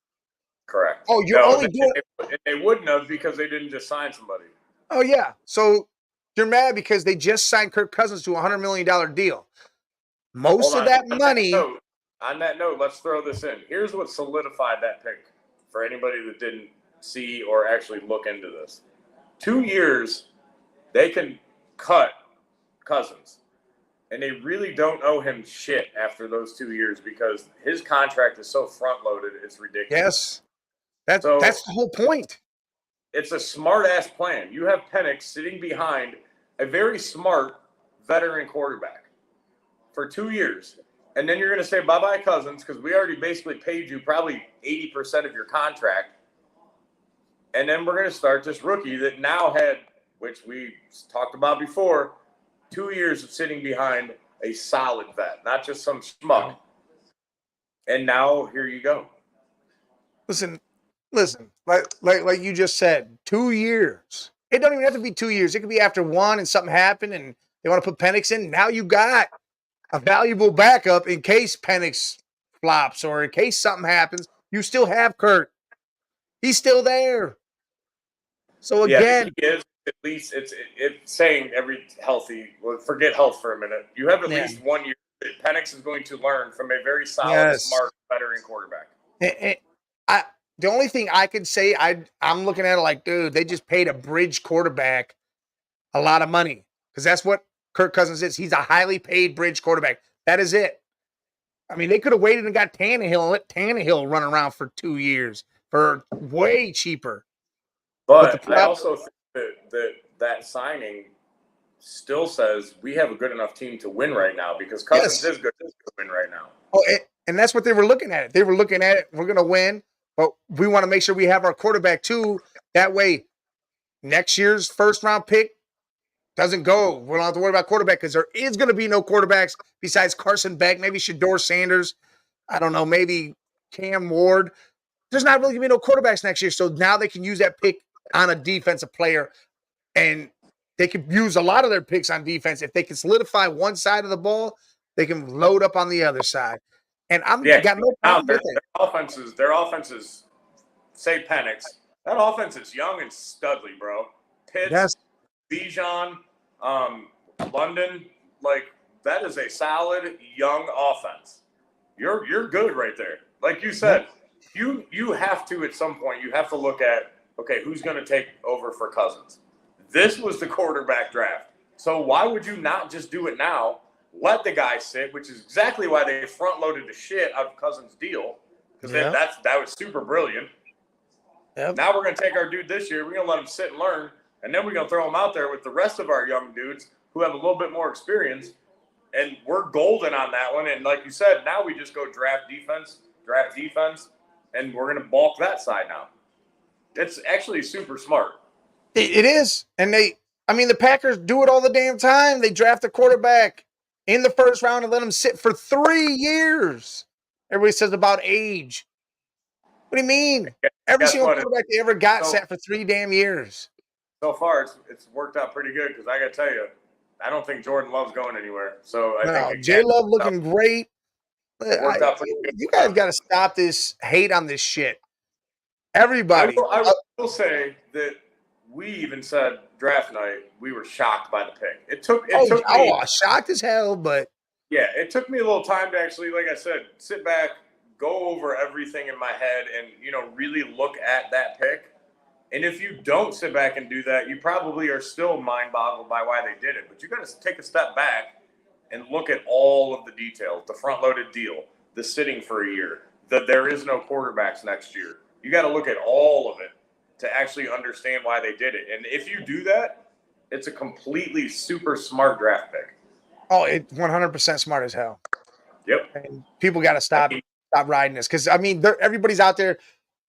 Correct. Oh, you're only doing it. They wouldn't have because they didn't just sign somebody. Oh, yeah. So you're mad because they just signed Kirk Cousins to a $100 million deal. Most of that money. On that note, let's throw this in. Here's what solidified that pick for anybody that didn't see or actually look into this. 2 years, they can cut Cousins. And they really don't owe him shit after those 2 years because his contract is so front-loaded, it's ridiculous. Yes. That's the whole point. It's a smart-ass plan. You have Penix sitting behind a very smart veteran quarterback for 2 years. And then you're going to say bye-bye Cousins because we already basically paid you probably 80% of your contract. And then we're going to start this rookie that now had, which we talked about before, 2 years of sitting behind a solid vet, not just some schmuck. And now here you go. Listen, like you just said, 2 years. It don't even have to be 2 years. It could be after one and something happened and they want to put Penix in. Now you got a valuable backup in case Penix flops or in case something happens. You still have Kurt. He's still there. So again, he is. At least it's saying every healthy. Well, forget health for a minute. You have at least 1 year that Penix is going to learn from a very solid, smart, veteran quarterback. the only thing I could say, I'm looking at it like, dude, they just paid a bridge quarterback a lot of money because that's what Kirk Cousins is. He's a highly paid bridge quarterback. That is it. I mean, they could have waited and got Tannehill and let Tannehill run around for 2 years for way cheaper. But I also think that signing still says we have a good enough team to win right now because Cousins is good to win right now. Oh, and that's what they were looking at. They were looking at it. We're going to win, but we want to make sure we have our quarterback too. That way, next year's first round pick doesn't go. We don't have to worry about quarterback because there is going to be no quarterbacks besides Carson Beck, maybe Shador Sanders. I don't know, maybe Cam Ward. There's not really going to be no quarterbacks next year. So now they can use that pick on a defensive player, and they could use a lot of their picks on defense. If they can solidify one side of the ball, they can load up on the other side. And got no problem with it. Their offenses, say Penix, that offense is young and studly, bro. Pitts, Bijan, London, like that is a solid young offense. You're good right there. Like you said, you have to at some point you have to look at, okay, who's going to take over for Cousins? This was the quarterback draft. So why would you not just do it now? Let the guy sit, which is exactly why they front-loaded the shit out of Cousins' deal. Because that was super brilliant. Yep. Now we're going to take our dude this year. We're going to let him sit and learn. And then we're going to throw him out there with the rest of our young dudes who have a little bit more experience. And we're golden on that one. And like you said, now we just go draft defense, and we're going to bulk that side now. It's actually super smart. It is. And the Packers do it all the damn time. They draft a quarterback in the first round and let him sit for 3 years. Everybody says about age. What do you mean? Every single quarterback they ever got sat for 3 damn years. So far, it's worked out pretty good because I got to tell you, I don't think Jordan Love's going anywhere. So I think J Love looking great. You guys got to stop this hate on this shit. Everybody. I will say that we even said draft night we were shocked by the pick. It took me shocked as hell, but it took me a little time to actually, like I said, sit back, go over everything in my head, and really look at that pick. And if you don't sit back and do that, you probably are still mind-boggled by why they did it. But you got to take a step back and look at all of the details, the front-loaded deal, the sitting for a year, that there is no quarterbacks next year. You got to look at all of it to actually understand why they did it. And if you do that, it's a completely super smart draft pick. Oh, it's 100% smart as hell. Yep. And people got to stop riding this because everybody's out there.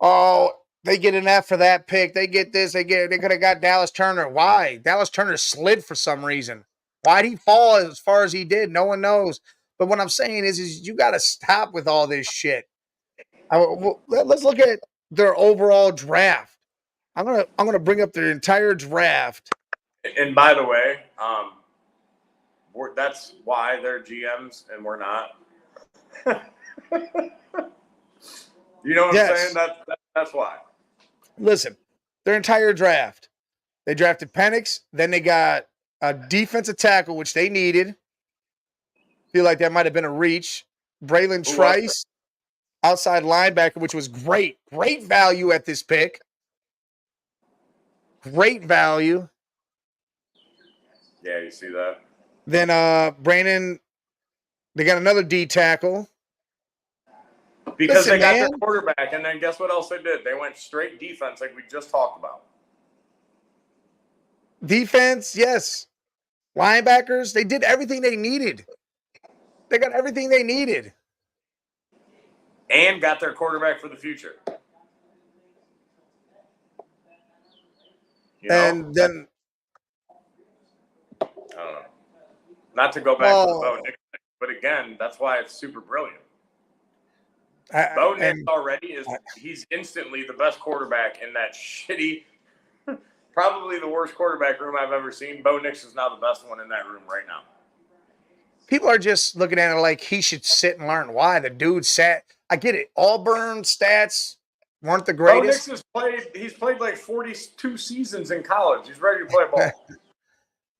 Oh, they get an F for that pick. They get this. They could have got Dallas Turner. Why? Dallas Turner slid for some reason. Why did he fall as far as he did? No one knows. But what I'm saying is you got to stop with all this shit. Let's look at their overall draft. I'm gonna bring up their entire draft. And by the way, that's why they're GMs and we're not. You know what I'm saying? That's why. Listen, their entire draft. They drafted Penix. Then they got a defensive tackle, which they needed. Feel like that might have been a reach. Braylon Trice, outside linebacker, which was great. Great value at this pick. Great value. Yeah, you see that. Then Brandon, they got another D tackle. Because they got their quarterback, and then guess what else they did? They went straight defense like we just talked about. Defense, yes. Linebackers, they did everything they needed. They got everything they needed. And got their quarterback for the future. And then I don't know. Not to go back to the Bo Nix thing, but again, that's why it's super brilliant. Bo Nix already he's instantly the best quarterback in that shitty, probably the worst quarterback room I've ever seen. Bo Nix is now the best one in that room right now. People are just looking at it like he should sit and learn. Why? The dude sat. I get it. Auburn stats weren't the greatest. Bo Nix he's played like 42 seasons in college. He's ready to play ball.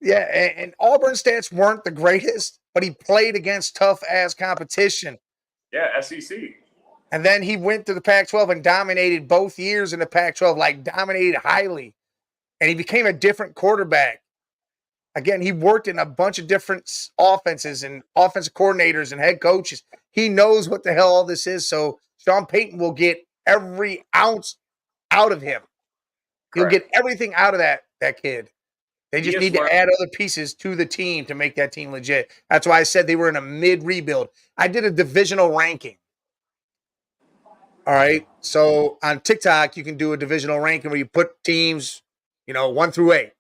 Yeah, and Auburn stats weren't the greatest, but he played against tough-ass competition. Yeah, SEC. And then he went to the Pac-12 and dominated both years in the Pac-12, like dominated highly. And he became a different quarterback. Again, he worked in a bunch of different offenses and offensive coordinators and head coaches. He knows what the hell all this is. So Sean Payton will get every ounce out of him. He'll get everything out of that kid. They just need to add other pieces to the team to make that team legit. That's why I said they were in a mid-rebuild. I did a divisional ranking. All right. So on TikTok, you can do a divisional ranking where you put teams, 1 through 8.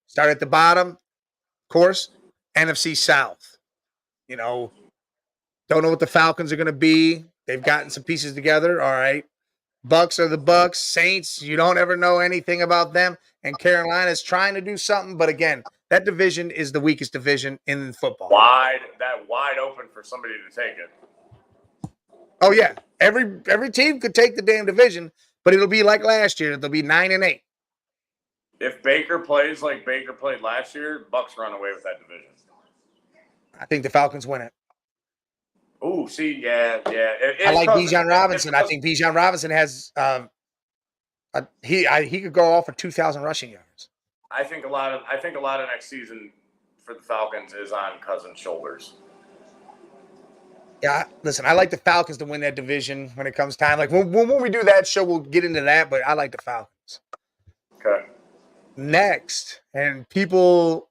Start at the bottom, of course, NFC South. Don't know what the Falcons are going to be. They've gotten some pieces together. All right. Bucks are the Bucks. Saints, you don't ever know anything about them. And Carolina's trying to do something. But again, that division is the weakest division in football. Wide open for somebody to take it. Oh, yeah. Every team could take the damn division, but it'll be like last year. They'll be 9-8. If Baker plays like Baker played last year, Bucks run away with that division. I think the Falcons win it. Oh, see, yeah. I like Bijan Robinson. I think Bijan Robinson has he could go off for 2,000 rushing yards. I think a lot of next season for the Falcons is on Cousins' shoulders. Yeah, listen, I like the Falcons to win that division when it comes time. Like when we do that show, we'll get into that, but I like the Falcons. Okay. Next, and people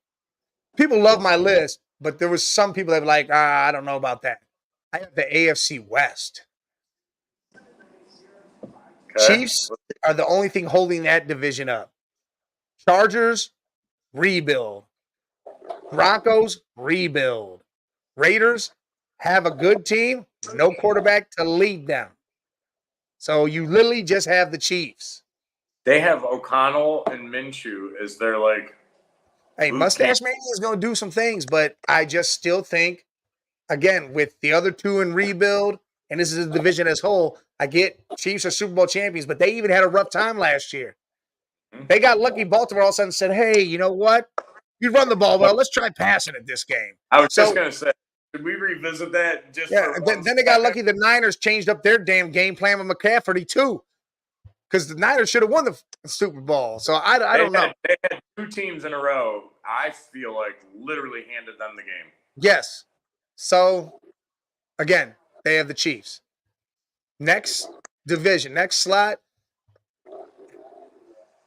love my list, but there was some people that were like, I don't know about that. I have the AFC West. Okay. Chiefs are the only thing holding that division up. Chargers, rebuild. Broncos, rebuild. Raiders have a good team, no quarterback to lead them. So you literally just have the Chiefs. They have O'Connell and Minshew as their Hey, Mustache Mania is going to do some things, but I just still think, again, with the other two in rebuild, and this is a division as whole, I get Chiefs are Super Bowl champions, but they even had a rough time last year. They got lucky. Baltimore all of a sudden said, hey, you know what? You run the ball well. Let's try passing it this game. I was just going to say, should we revisit that? Then they got lucky. The Niners changed up their damn game plan with McCaffrey, too, because the Niners should have won the Super Bowl. So I don't know. They had 2 teams in a row, I feel like, literally handed them the game. Yes. So, again, they have the Chiefs. Next division, next slot,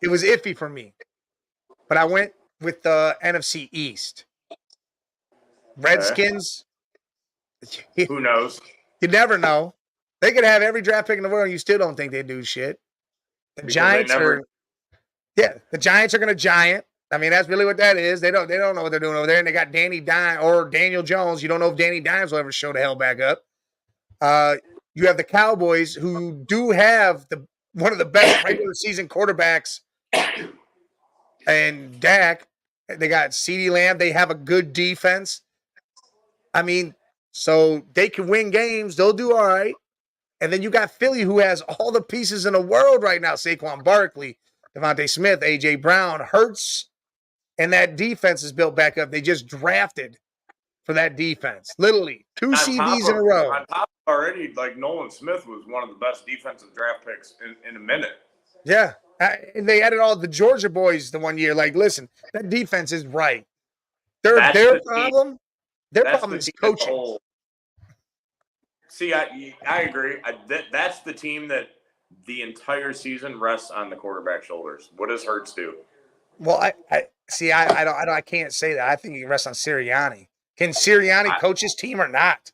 it was iffy for me. But I went with the NFC East. Redskins. Who knows? You never know. They could have every draft pick in the world, and you still don't think they do shit. The Giants the Giants are going to giant. I mean, that's really what that is. They don't know what they're doing over there, and they got Danny Dimes or Daniel Jones. You don't know if Danny Dimes will ever show the hell back up. You have the Cowboys, who do have one of the best regular season quarterbacks, and Dak. They got CeeDee Lamb. They have a good defense. I mean, so they can win games. They'll do all right. And then you got Philly, who has all the pieces in the world right now. Saquon Barkley, Devontae Smith, A.J. Brown, Hurts. And that defense is built back up. They just drafted for that defense. Literally, 2 CDs in a row. On top of already, Nolan Smith was one of the best defensive draft picks in a minute. Yeah. And they added all the Georgia boys the one year. Listen, that defense is right. Their problem is coaching. See, I agree. That's the team that the entire season rests on the quarterback's shoulders. What does Hurts do? Well, I can't say that. I think he rests on Sirianni. Can Sirianni coach his team or not?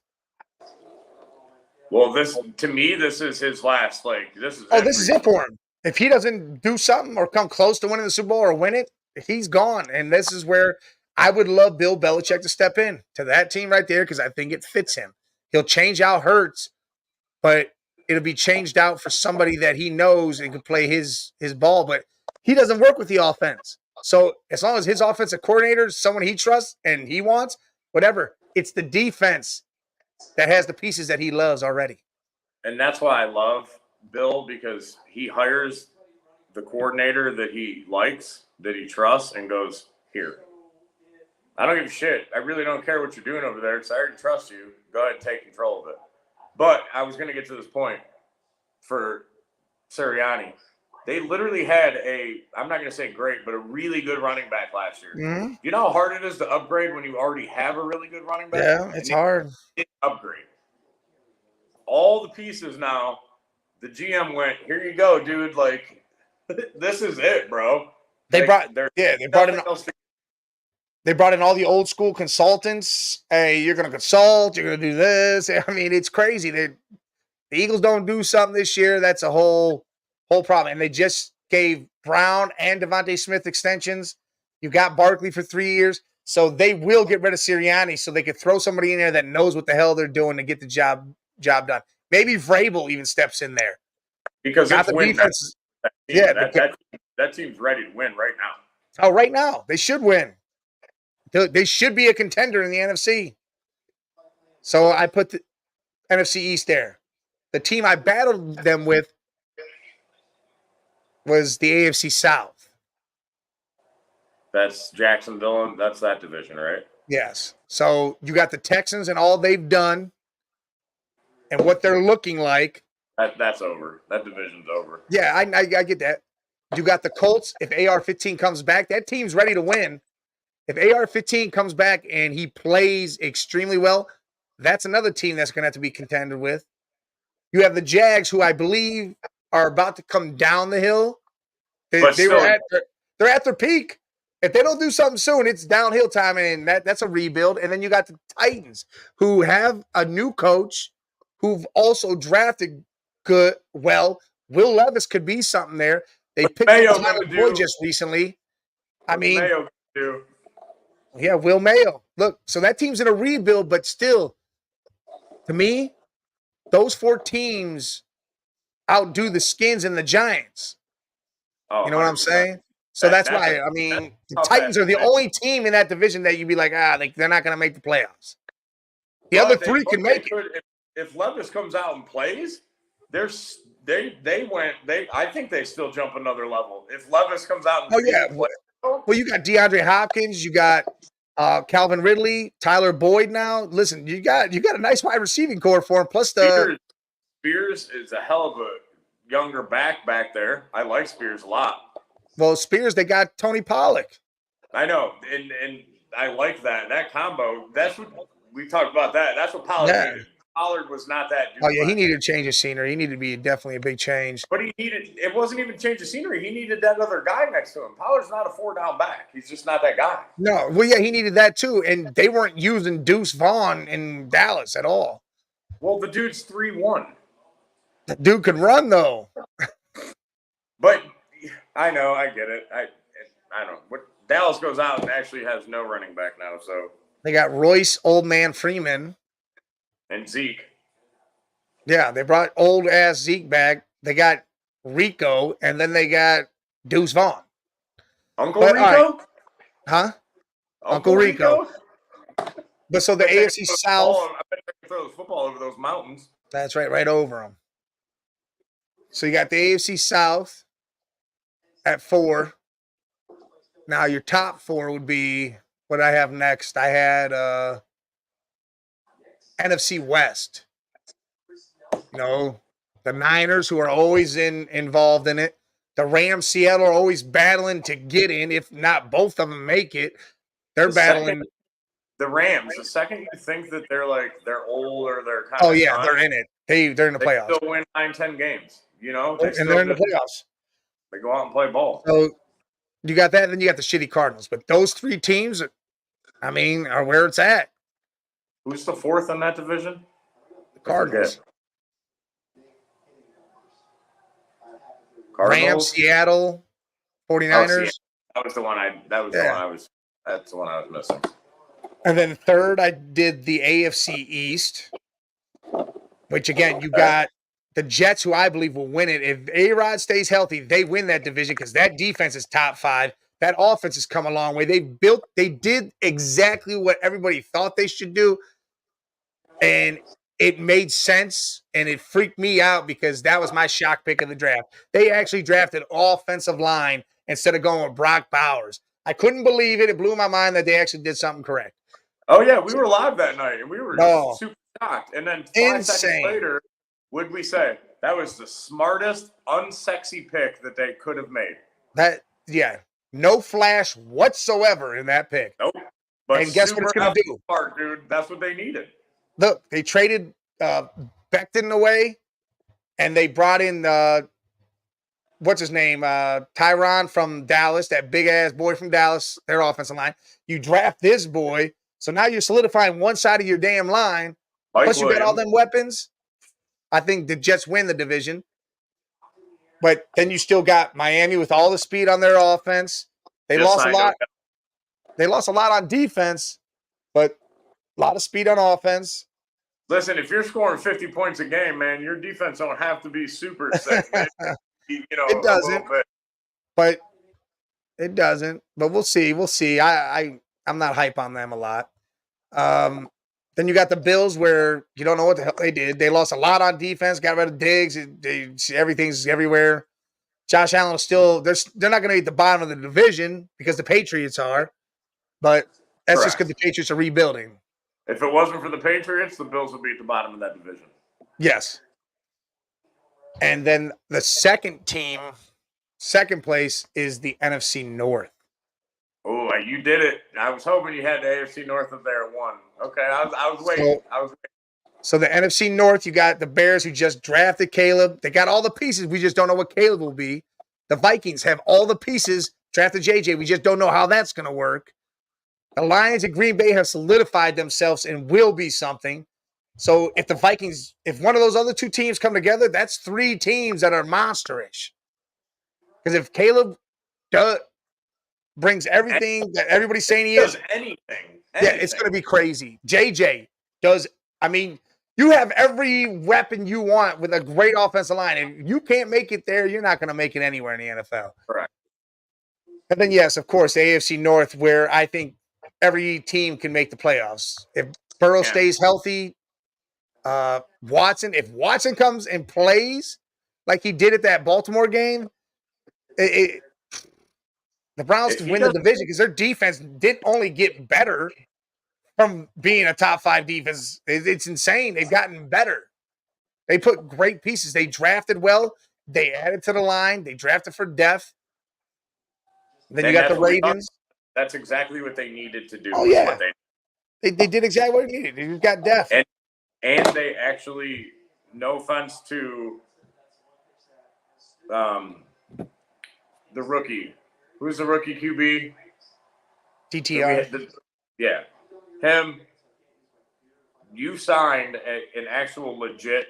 Well, this is his last. This is it for him. If he doesn't do something or come close to winning the Super Bowl or win it, he's gone. And this is where I would love Bill Belichick to step in to that team right there, because I think it fits him. He'll change out Hurts, but it'll be changed out for somebody that he knows and can play his ball. But he doesn't work with the offense. So as long as his offensive coordinator is someone he trusts and he wants, whatever, it's the defense that has the pieces that he loves already. And that's why I love Bill, because he hires the coordinator that he likes, that he trusts, and goes, here. I don't give a shit. I really don't care what you're doing over there because I already trust you. Go ahead and take control of it. But I was going to get to this point. for Sirianni. They literally had I'm not going to say great, but a really good running back last year. Mm-hmm. You know how hard it is to upgrade when you already have a really good running back? Yeah, it's hard. Upgrade. All the pieces now, the GM went, here you go, dude. Like, this is it, bro. They like, brought in all the old school consultants. Hey, you're going to consult. You're going to do this. I mean, it's crazy. The Eagles don't do something this year. That's a whole problem. And they just gave Brown and Devontae Smith extensions. You got Barkley for 3 years. So they will get rid of Sirianni so they could throw somebody in there that knows what the hell they're doing to get the job done. Maybe Vrabel even steps in there. Because got the defense. That team's ready to win right now. Oh, right now. They should win. They should be a contender in the NFC. So I put the NFC East there. The team I battled them with was the AFC South. That's Jacksonville, and that's that division, right? Yes. So you got the Texans and all they've done and what they're looking like. That's over. That division's over. Yeah, I get that. You got the Colts. If AR-15 comes back, that team's ready to win. If AR-15 comes back and he plays extremely well, that's another team that's going to have to be contended with. You have the Jags, who I believe are about to come down the hill. They're at their peak. If they don't do something soon, it's downhill time, and that's a rebuild. And then you got the Titans, who have a new coach, who've also drafted good. Well, Will Levis could be something there. They picked up Tyler Boyd just recently. Yeah, Will Mayo. Look, so that team's in a rebuild, but still, to me, those 4 teams outdo the Skins and the Giants. Oh, you know what I'm saying? So that's why, I mean, the Titans are the only team in that division that you'd be like, they're not going to make the playoffs. The other 3 can make it. If Levis comes out and plays, I think they still jump another level. If Levis comes out and well, you got DeAndre Hopkins, you got Calvin Ridley, Tyler Boyd now. Listen, you got a nice wide receiving core for him. Plus Spears is a hell of a younger back there. I like Spears a lot. Well, Spears, they got Tony Pollard. I know, and I like that combo. That's what we talked about. That's what Pollard needed. Pollard was not that dude. Oh, yeah, he needed to change his scenery. He needed to be definitely a big change. But it wasn't even change of scenery. He needed that other guy next to him. Pollard's not a 4-down back. He's just not that guy. No, well, yeah, he needed that too. And they weren't using Deuce Vaughn in Dallas at all. Well, the dude's 3-1. The dude can run, though. But I know, I get it. I don't know. Dallas goes out and actually has no running back now. So they got Royce, Old Man Freeman. And Zeke. Yeah, they brought old-ass Zeke back. They got Rico, and then they got Deuce Vaughn. Uncle Rico? Right. Huh? Uncle Rico. But so the AFC South. I bet they can throw the football over those mountains. That's right over them. So you got the AFC South at 4. Now your top 4 would be what I have next. I had NFC West. The Niners, who are always involved in it. The Rams, Seattle, are always battling to get in. If not, both of them make it. They're battling. The Rams, the second you think that they're old or they're kind of they're in it. They're in the playoffs. They still win 9-10 games, and they're in the playoffs. They go out and play ball. So you got that, and then you got the shitty Cardinals. But those 3 teams, I mean, are where it's at. Who's the 4th in that division? The Cardinals. Rams, Seattle, 49ers. That was the one that's the one I was missing. And then 3rd, I did the AFC East, which again, you got the Jets, who I believe will win it. If A-Rod stays healthy, they win that division because that defense is top 5. That offense has come a long way. They did exactly what everybody thought they should do. And it made sense, and it freaked me out because that was my shock pick of the draft. They actually drafted offensive line instead of going with Brock Bowers. I couldn't believe it. It blew my mind that they actually did something correct. Oh, yeah, we were live that night, and we were super shocked. And then 5 seconds later, what'd we say? That was the smartest, unsexy pick that they could have made. No flash whatsoever in that pick. Nope. But and guess what it's going to do? Smart, dude. That's what they needed. Look, they traded Becton away, and they brought in what's his name? Tyron from Dallas, that big ass boy from Dallas, their offensive line. You draft this boy, so now you're solidifying one side of your damn line. Plus, you got all them weapons. I think the Jets win the division. But then you still got Miami with all the speed on their offense. They lost a lot. They lost a lot on defense, but a lot of speed on offense. Listen, if you're scoring 50 points a game, man, your defense don't have to be super sexy. It doesn't. But it doesn't. But we'll see. We'll see. I'm not hype on them a lot. Then you got the Bills, where you don't know what the hell they did. They lost a lot on defense, got rid of Diggs. Everything's everywhere. Josh Allen is still – they're not going to be at the bottom of the division because the Patriots are. But that's just because the Patriots are rebuilding. If it wasn't for the Patriots, the Bills would be at the bottom of that division. Yes. And then the second place is the NFC North. Oh, you did it. I was hoping you had the AFC North up there at 1. Okay, I was waiting. So the NFC North, you got the Bears, who just drafted Caleb. They got all the pieces. We just don't know what Caleb will be. The Vikings have all the pieces. Drafted JJ. We just don't know how that's going to work. The Lions and Green Bay have solidified themselves and will be something. So if one of those other two teams come together, that's 3 teams that are monsterish. Because if Caleb brings everything that everybody's saying he is, anything. Yeah, it's going to be crazy. JJ you have every weapon you want with a great offensive line, and you can't make it there, you're not going to make it anywhere in the NFL. Correct. And then, yes, of course, the AFC North, where I think every team can make the playoffs. If Burrow stays healthy, if Watson comes and plays like he did at that Baltimore game, the Browns can win the division because their defense didn't only get better from being a top 5 defense. It's insane. They've gotten better. They put great pieces. They drafted well. They added to the line. They drafted for depth. Then you got the Ravens. That's exactly what they needed to do. Oh, yeah. They did exactly what they needed. You've got depth. And they actually, no offense to the rookie. Who's the rookie QB? TTR. Yeah. Him. You signed an actual legit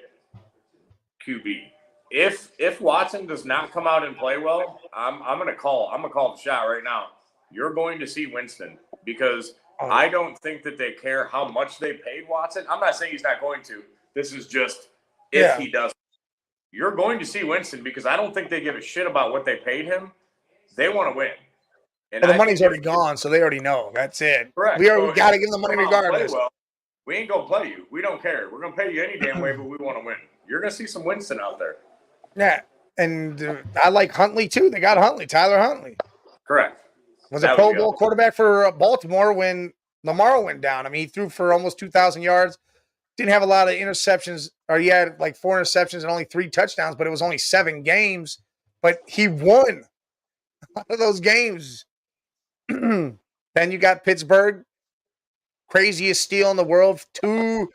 QB. If Watson does not come out and play well, I'm gonna call the shot right now. You're going to see Winston, because I don't think that they care how much they paid Watson. I'm not saying he's not going to. This is just if he does. You're going to see Winston, because I don't think they give a shit about what they paid him. They want to win. And the money's already gone, so they already know. That's it. Correct. We got to give them the money regardless. We ain't going to play you. We don't care. We're going to pay you any damn way, but we want to win. You're going to see some Winston out there. Yeah, and I like Huntley, too. They got Huntley, Tyler Huntley. Correct. Was a Pro Bowl quarterback for Baltimore when Lamar went down. I mean, he threw for almost 2,000 yards. Didn't have a lot of interceptions, or he had like 4 interceptions and only 3 touchdowns, but it was only 7 games. But he won a lot of those games. Then you got Pittsburgh, craziest steal in the world. 2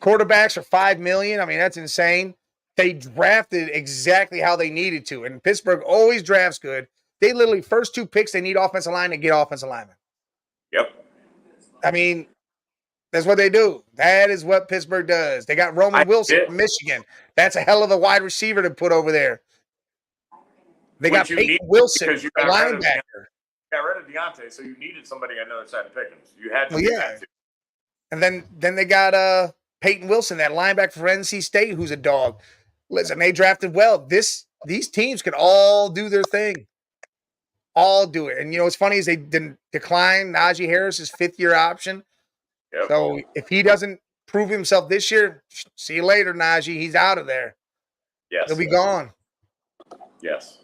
quarterbacks for $5 million. I mean, that's insane. They drafted exactly how they needed to, and Pittsburgh always drafts good. They literally, first 2 picks, they need offensive line to get offensive linemen. Yep. I mean, that's what they do. That is what Pittsburgh does. They got Roman Wilson from Michigan. That's a hell of a wide receiver to put over there. They got Peyton Wilson, a linebacker. Got rid of Deontay, so you needed somebody on the other side of Pickens. You had to. Well, yeah. And then they got Peyton Wilson, that linebacker for NC State, who's a dog. Listen, they drafted well. These teams can all do their thing. All do it. And you know what's funny is they didn't decline Najee Harris's 5th-year option. Yep. So if he doesn't prove himself this year, see you later, Najee. He's out of there. Yes. He'll be gone. Yes.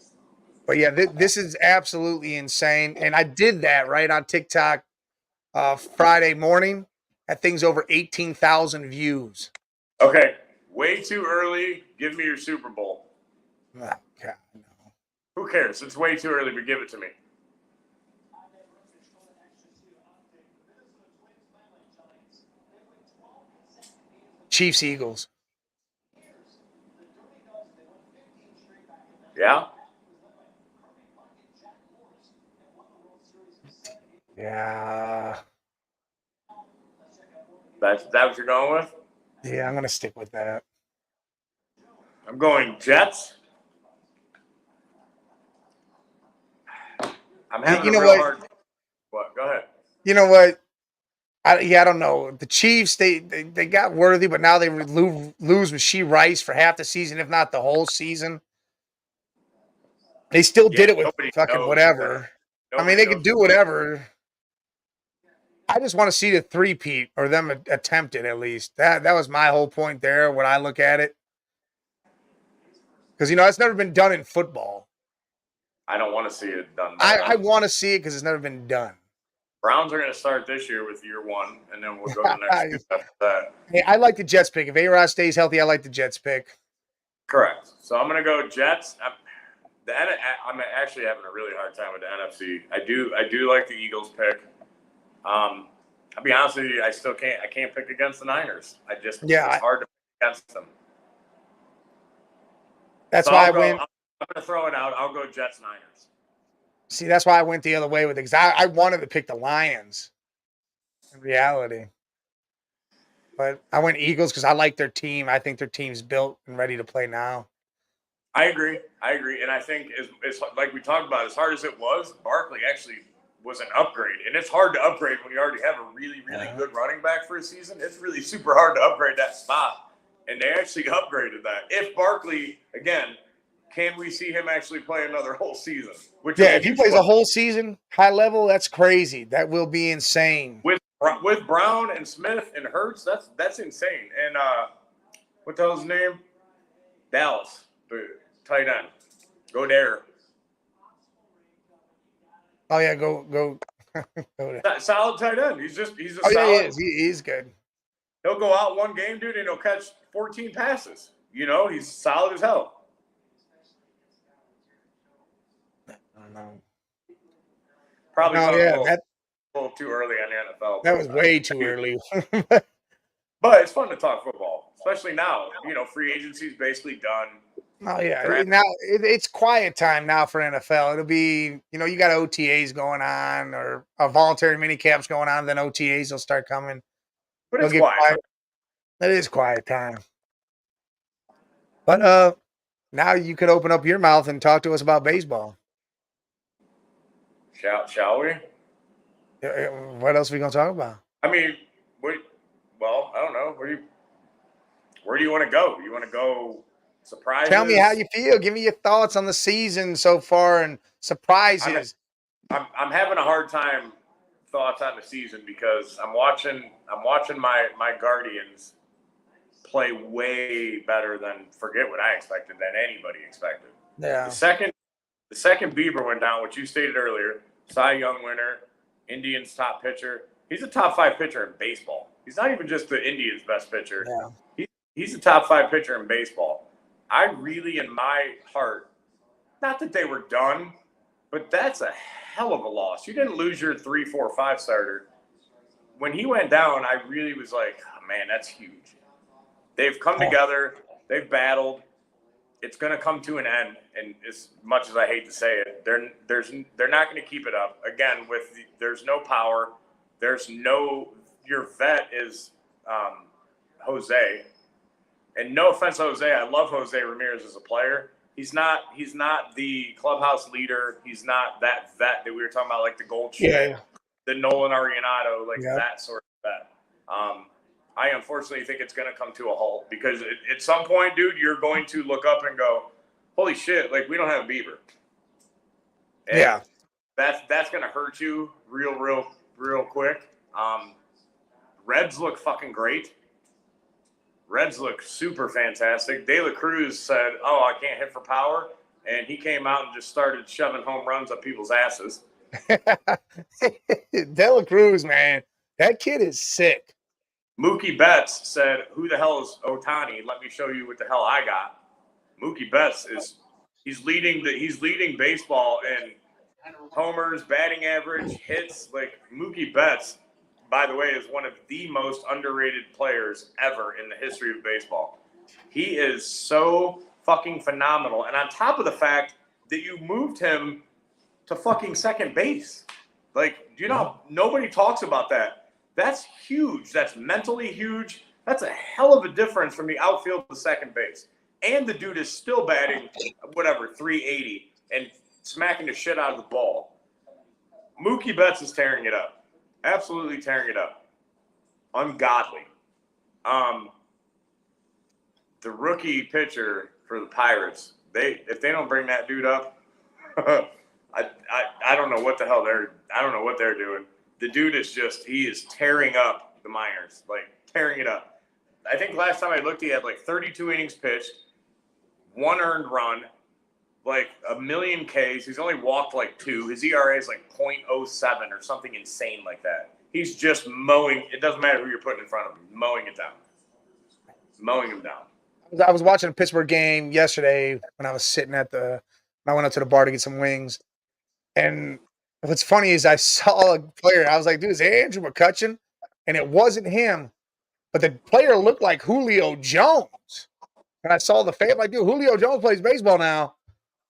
But yeah, this is absolutely insane. And I did that right on TikTok Friday morning. That thing's over 18,000 views. Okay. Way too early. Give me your Super Bowl. Oh, God, no. Who cares? It's way too early, but give it to me. Chiefs, Eagles. Yeah? Yeah. That's that what you're going with? Yeah, I'm going to stick with that. I'm going Jets. I'm having You a know real what? hard. What? Go ahead. You know what? I don't know. The Chiefs, they got worthy, but now they lose Rasheed Rice for half the season, if not the whole season. They still Yeah, did it with nobody fucking knows that. whatever. I mean, Nobody they knows. could do whatever. I just want to see the three-peat or them attempt it at least. That was my whole point there when I look at it. Because, it's never been done in football. I don't want to see it done. By I want to see it because it's never been done. Browns are going to start this year with year one, and then we'll go to the next two after that. Hey, I like the Jets pick. If A-Rod stays healthy, I like the Jets pick. Correct. So I'm going to go Jets. I'm actually having a really hard time with the NFC. I do like the Eagles pick. I'll be honest with you, I can't pick against the Niners. It's hard to pick against them. That's why I'm going to throw it out. I'll go Jets Niners. See, that's why I went the other way with it because I wanted to pick the Lions in reality. But I went Eagles because I like their team. I think their team's built and ready to play now. I agree. And I think it's like we talked about, as hard as it was, Barkley actually was an upgrade. And it's hard to upgrade when you already have a really, really good running back for a season. It's really super hard to upgrade that spot. And they actually upgraded that. If Barkley, again, can we see him actually play another whole season? If he plays a whole season, high level, that's crazy. That will be insane. With Brown and Smith and Hurts, that's insane. And what the hell's his name? Dallas, the tight end. Go there. Oh yeah, go. Go solid tight end. He's a solid. Yeah, he is. He's good. He'll go out one game, dude, and he'll catch 14 passes. He's solid as hell. I don't know. Probably a little too early on the NFL. That was way too early. But it's fun to talk football, especially now. Free agency's basically done. Oh yeah, now it's quiet time now for NFL. It'll be, you got OTAs going on or a voluntary mini camps going on. Then OTAs will start coming. But it's quiet. It is quiet time. But now you could open up your mouth and talk to us about baseball. Shall we? What else are we gonna talk about? I mean, I don't know. Where do you want to go? You want to go surprises? Tell me how you feel. Give me your thoughts on the season so far and surprises. I'm having a hard time thoughts on the season because I'm watching my Guardians play way better than what I expected than anybody expected. Yeah. The second Bieber went down, which you stated earlier, Cy Young winner, Indians top pitcher. He's a top 5 pitcher in baseball. He's not even just the Indians' best pitcher. Yeah. He's a top 5 pitcher in baseball. I really, in my heart, not that they were done, but that's a hell of a loss. You didn't lose your 3, 4, 5 starter. When he went down, I really was like, oh, man, that's huge. They've come together. They've battled. It's going to come to an end. And as much as I hate to say it, they're not going to keep it up. Again, there's no power. Your vet is Jose. And no offense to Jose, I love Jose Ramirez as a player. He's not the clubhouse leader. He's not that vet that we were talking about, like the Goldschmidt, the Nolan Arenado, that sort of vet. I unfortunately think it's going to come to a halt because at some point, dude, you're going to look up and go, holy shit, we don't have Bieber. And that's going to hurt you real quick. Reds look fucking great. Reds look super fantastic. De La Cruz said, oh, I can't hit for power. And he came out and just started shoving home runs up people's asses. De La Cruz, man, that kid is sick. Mookie Betts said, "Who the hell is Ohtani? Let me show you what the hell I got." Mookie Betts he's leading baseball in homers, batting average, hits. Like Mookie Betts, by the way, is one of the most underrated players ever in the history of baseball. He is so fucking phenomenal. And on top of the fact that you moved him to fucking second base. Like, nobody talks about that. That's huge. That's mentally huge. That's a hell of a difference from the outfield to second base. And the dude is still batting, 380 and smacking the shit out of the ball. Mookie Betts is tearing it up. Absolutely tearing it up. Ungodly. The rookie pitcher for the Pirates, if they don't bring that dude up, I don't know what the hell they're doing. The dude is he is tearing up the minors, like tearing it up. I think last time I looked, he had like 32 innings pitched, 1 earned run, like 1 million Ks. He's only walked like 2. His ERA is like 0.07 or something insane like that. He's just mowing. It doesn't matter who you're putting in front of him, mowing it down, mowing him down. I was watching a Pittsburgh game yesterday when I was sitting I went up to the bar to get some wings. And what's funny is I saw a player. I was like, dude, is it Andrew McCutchen? And it wasn't him. But the player looked like Julio Jones. And I saw the fan. I'm like, dude, Julio Jones plays baseball now.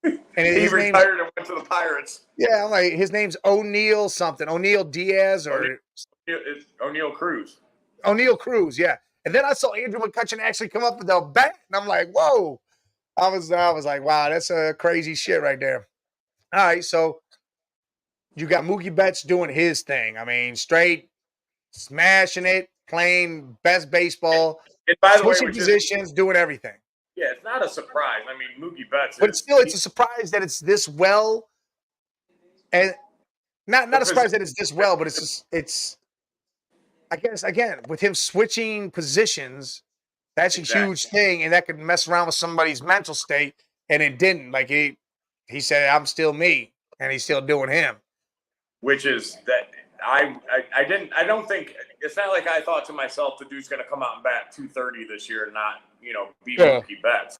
And he retired and went to the Pirates. Yeah, I'm like, his name's O'Neal something. O'Neal Diaz or it's O'Neal Cruz. O'Neal Cruz, yeah. And then I saw Andrew McCutchen actually come up with the bat, and I'm like, whoa. I was like, wow, that's a crazy shit right there. All right, so you got Mookie Betts doing his thing. I mean, straight smashing it, playing best baseball, and by the way, switching positions, doing everything. Yeah, it's not a surprise. I mean, Mookie Betts. But it's a surprise that it's this well, and not a surprise that it's this well, but it's. I guess again with him switching positions, that's a huge thing, and that could mess around with somebody's mental state, and it didn't. Like he said, "I'm still me," and he's still doing him. Which is that I don't think it's not like I thought to myself the dude's going to come out and bat 230 this year and not beat Mookie Betts,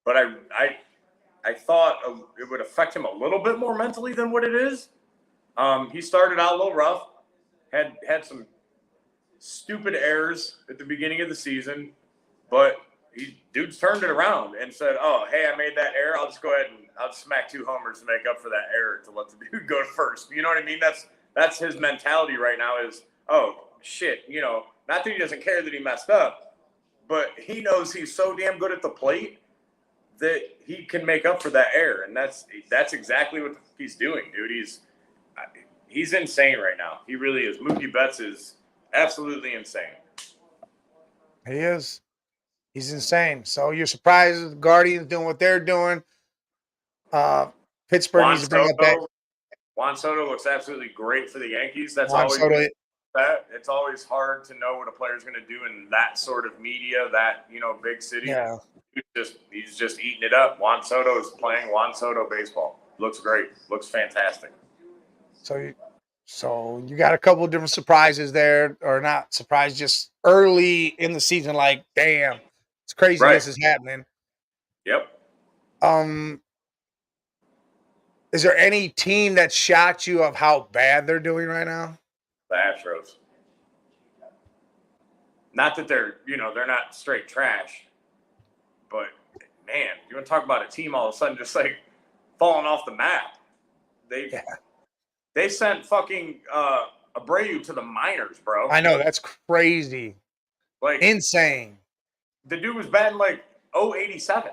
but I thought it would affect him a little bit more mentally than what it is. He started out a little rough, had some stupid errors at the beginning of the season, but dude's turned it around and said, "Oh, hey, I made that error. I'll just go ahead and I'll smack 2 homers to make up for that error to let the dude go first." You know what I mean? That's his mentality right now is, oh shit, not that he doesn't care that he messed up, but he knows he's so damn good at the plate that he can make up for that error, and that's exactly what he's doing, dude. He's insane right now. He really is. Mookie Betts is absolutely insane. He is. He's insane. So you're surprised the Guardians doing what they're doing. Pittsburgh needs to bring up that. Juan Soto looks absolutely great for the Yankees. That's it's always hard to know what a player's going to do in that sort of media, that big city. Yeah. He's just eating it up. Juan Soto is playing Juan Soto baseball. Looks great. Looks fantastic. So you got a couple of different surprises there, or not surprise, just early in the season. Like, damn, it's crazy this is happening. Yep. Is there any team that shocked you of how bad they're doing right now? The Astros. Not that they're not straight trash, but man, you want to talk about a team all of a sudden just like falling off the map? They sent fucking Abreu to the minors, bro. I know, that's crazy. Like insane. The dude was batting like 087.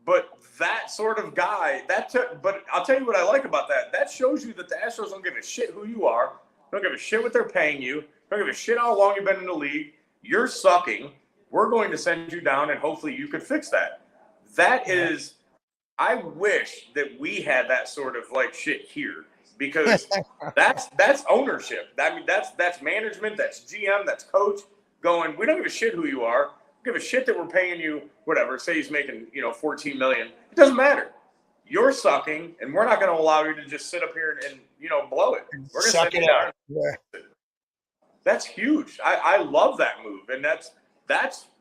But that sort of guy, but I'll tell you what I like about that. That shows you that the Astros don't give a shit who you are. Don't give a shit what they're paying you. Don't give a shit how long you've been in the league. You're sucking. We're going to send you down, and hopefully you could fix that. That is, I wish that we had that sort of like shit here, because that's ownership. I mean, that's management, that's GM, that's coach going, we don't give a shit who you are. We give a shit that we're paying you whatever. Say he's making, $14 million. It doesn't matter. You're sucking, and we're not going to allow you to just sit up here and blow it. We're going to send you down. Yeah. That's huge. I love that move. And that's do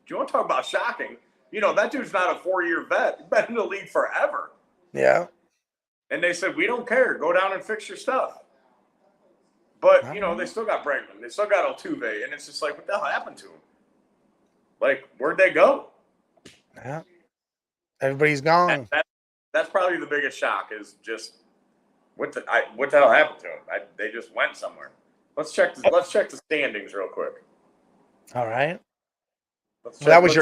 you want to talk about shocking? That dude's not a 4-year vet. He's been in the league forever. Yeah. And they said, we don't care. Go down and fix your stuff. But, they still got Bregman. They still got Altuve. And it's just like, what the hell happened to him? Like, where'd they go? Yeah. Everybody's gone. That's probably the biggest shock is just what the hell happened to him? They just went somewhere. Let's check the standings real quick. All right. That was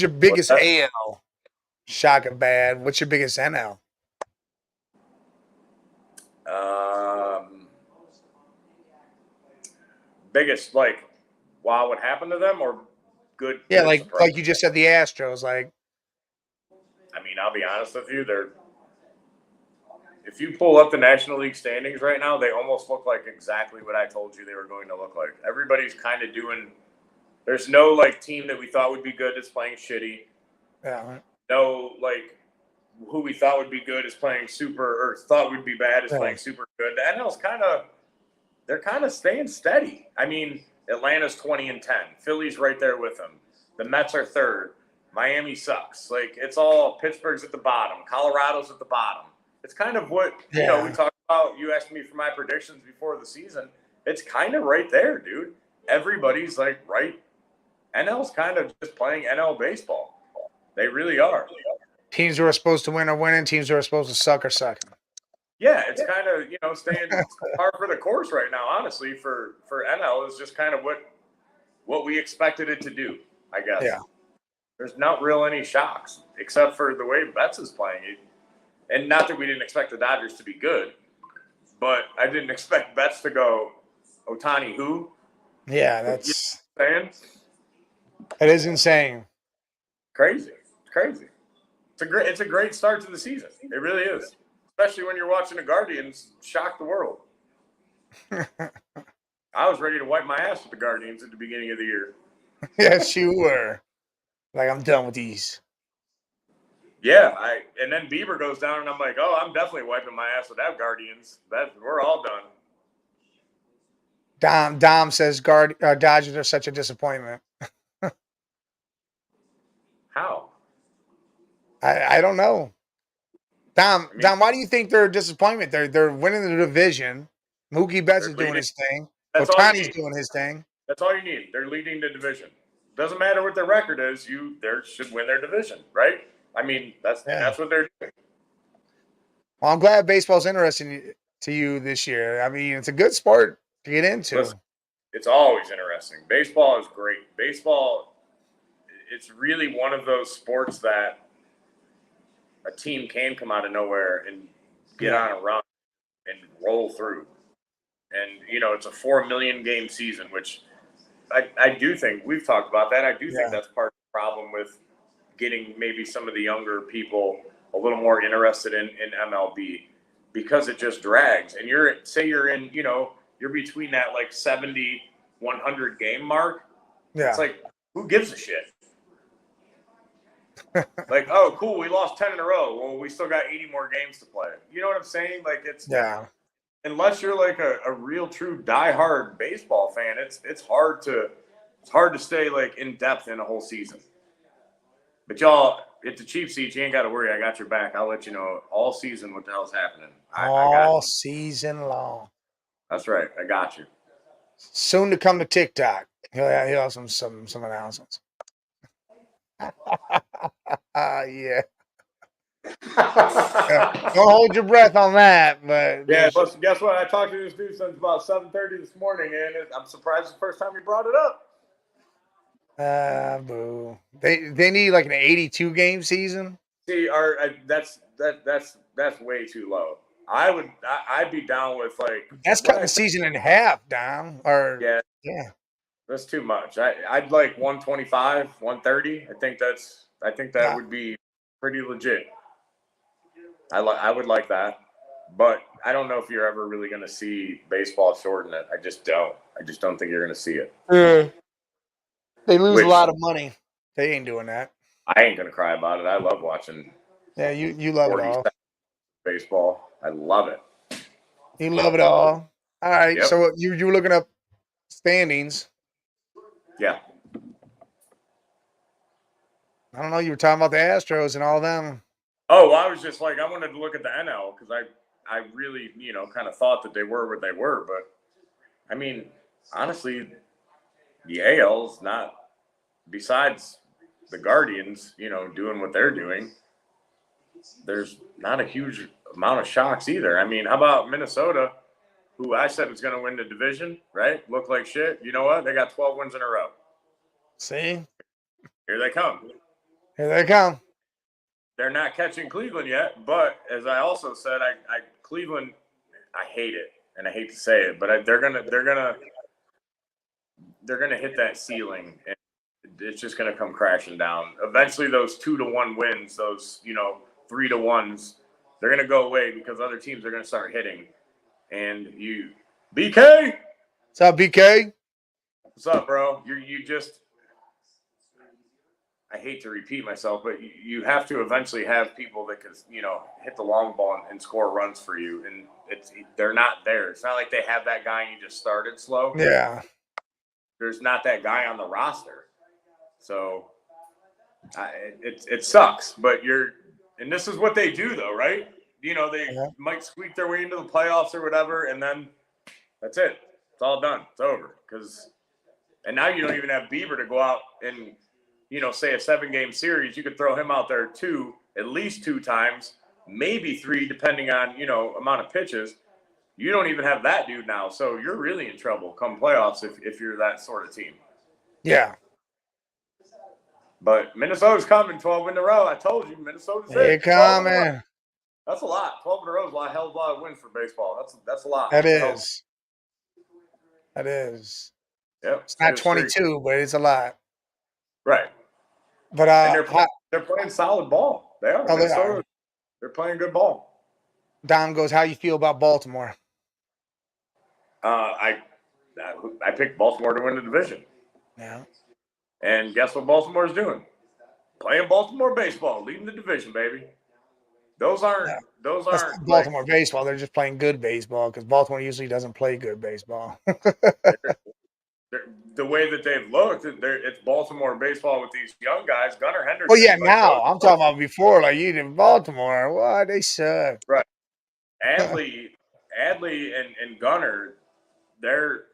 your biggest AL. Shock and bad. What's your biggest NL? Biggest, like, wow, what happened to them, or good? Yeah, good like surprise? like you just said, the Astros. Like, I mean, I'll be honest with you, if you pull up the National League standings right now, they almost look like exactly what I told you they were going to look like. Everybody's kind of doing. There's no like team that we thought would be good that's playing shitty. yeah. No, like who we thought would be good is playing super, or thought would be bad is playing super good. The NL's they're kind of staying steady. I mean, Atlanta's 20-10. Philly's right there with them. The Mets are third. Miami sucks. Like, it's all Pittsburgh's at the bottom. Colorado's at the bottom. It's kind of what, we talked about. You asked me for my predictions before the season. It's kind of right there, dude. Everybody's like right. NL's kind of just playing NL baseball. They really are. Teams who are supposed to win are winning. Teams who are supposed to suck are sucking. Yeah, it's kind of, staying par for the course right now, honestly, for NL is just kind of what we expected it to do, I guess. Yeah. There's not real any shocks, except for the way Betts is playing it. And not that we didn't expect the Dodgers to be good, but I didn't expect Betts to go Ohtani who? Yeah, that's saying. That is insane. Crazy. It's crazy. It's a great start to the season. It really is. Especially when you're watching the Guardians shock the world. I was ready to wipe my ass with the Guardians at the beginning of the year. Yes, you were. Like, I'm done with these. Yeah, and then Bieber goes down, and I'm like, oh, I'm definitely wiping my ass with that Guardians. We're all done. Dom says Dodgers are such a disappointment. How? I don't know. Dom, why do you think they're a disappointment? They're winning the division. Mookie Betts is doing his thing. Ohtani's doing his thing. That's all you need. They're leading the division. Doesn't matter what their record is. They should win their division, right? I mean, that's what they're doing. Well, I'm glad baseball's interesting to you this year. I mean, it's a good sport to get into. Listen, it's always interesting. Baseball is great. Baseball, it's really one of those sports that a team can come out of nowhere and get on a run and roll through. And, it's a 4 million game season, which I do think we've talked about that. I do think that's part of the problem with getting maybe some of the younger people a little more interested in MLB, because it just drags. And you're in, you're between that like 70, 100 game mark. Yeah. It's like, who gives a shit? Like, oh, cool, we lost 10 in a row. Well, we still got 80 more games to play. You know what I'm saying? Like, unless you're like a real true diehard baseball fan, it's hard to stay like in depth in a whole season. But y'all, at the cheap seats, you ain't got to worry. I got your back. I'll let you know all season what the hell's happening. All season long. That's right. I got you. Soon to come to TikTok. He'll have some announcements. Yeah. Don't hold your breath on that, but listen, guess what? I talked to this dude since about 7:30 this morning, and I'm surprised it's the first time he brought it up. Boo. They need like an 82 game season. See, that's way too low. I'd be down with like that's cutting the season in half down. Or yeah. That's too much. I'd like 125, 130. I think that would be pretty legit. I would like that, but I don't know if you're ever really going to see baseball shorten it. I just don't think you're going to see it. They lose a lot of money. They ain't doing that. I ain't going to cry about it. I love watching. Yeah, you love it all. Baseball. I love it. You love it all. All right. Yep. So you were looking up standings. Yeah. I don't know. You were talking about the Astros and all them. Oh, well, I was just like, I wanted to look at the NL because I really, kind of thought that they were what they were. But, I mean, honestly, the AL's not, besides the Guardians, doing what they're doing, there's not a huge amount of shocks either. I mean, how about Minnesota, who I said was going to win the division, right? Look like shit. You know what? They got 12 wins in a row. See? Here they come. Here they come. They're not catching Cleveland yet, but as I also said, Cleveland, I hate it, and I hate to say it, but they're gonna hit that ceiling, and it's just gonna come crashing down. Eventually, those 2-1 wins, those 3-1s, they're gonna go away because other teams are gonna start hitting. And BK, What's up, BK? What's up, bro? You just. I hate to repeat myself, but you have to eventually have people that can, hit the long ball and score runs for you. And they're not there. It's not like they have that guy and you just started slow. Yeah. There's not that guy on the roster. So it sucks, but and this is what they do though, right? They might squeak their way into the playoffs or whatever. And then that's it. It's all done. It's over. And now you don't even have Bieber to go out and, say a 7-game series, you could throw him out there at least 2 times, maybe 3, depending on, amount of pitches. You don't even have that dude now. So you're really in trouble come playoffs if you're that sort of team. Yeah. But Minnesota's coming 12 in a row. I told you, Minnesota's They're coming. That's a lot. 12 in a row is a hell of a lot of wins for baseball. That's a lot. That is. That is. Yep. It's not 22, but it's a lot. Right. But they're playing solid ball. They are. They're playing good ball. Dom goes, how you feel about Baltimore? I picked Baltimore to win the division. Yeah. And guess what Baltimore's doing? Playing Baltimore baseball, leading the division, baby. Those aren't Baltimore baseball. They're just playing good baseball because Baltimore usually doesn't play good baseball. The way that they've looked, it's Baltimore baseball with these young guys. Gunnar Henderson. Oh yeah, now I'm talking about before. Like you in Baltimore, what they suck. Right. Adley and Gunnar, they're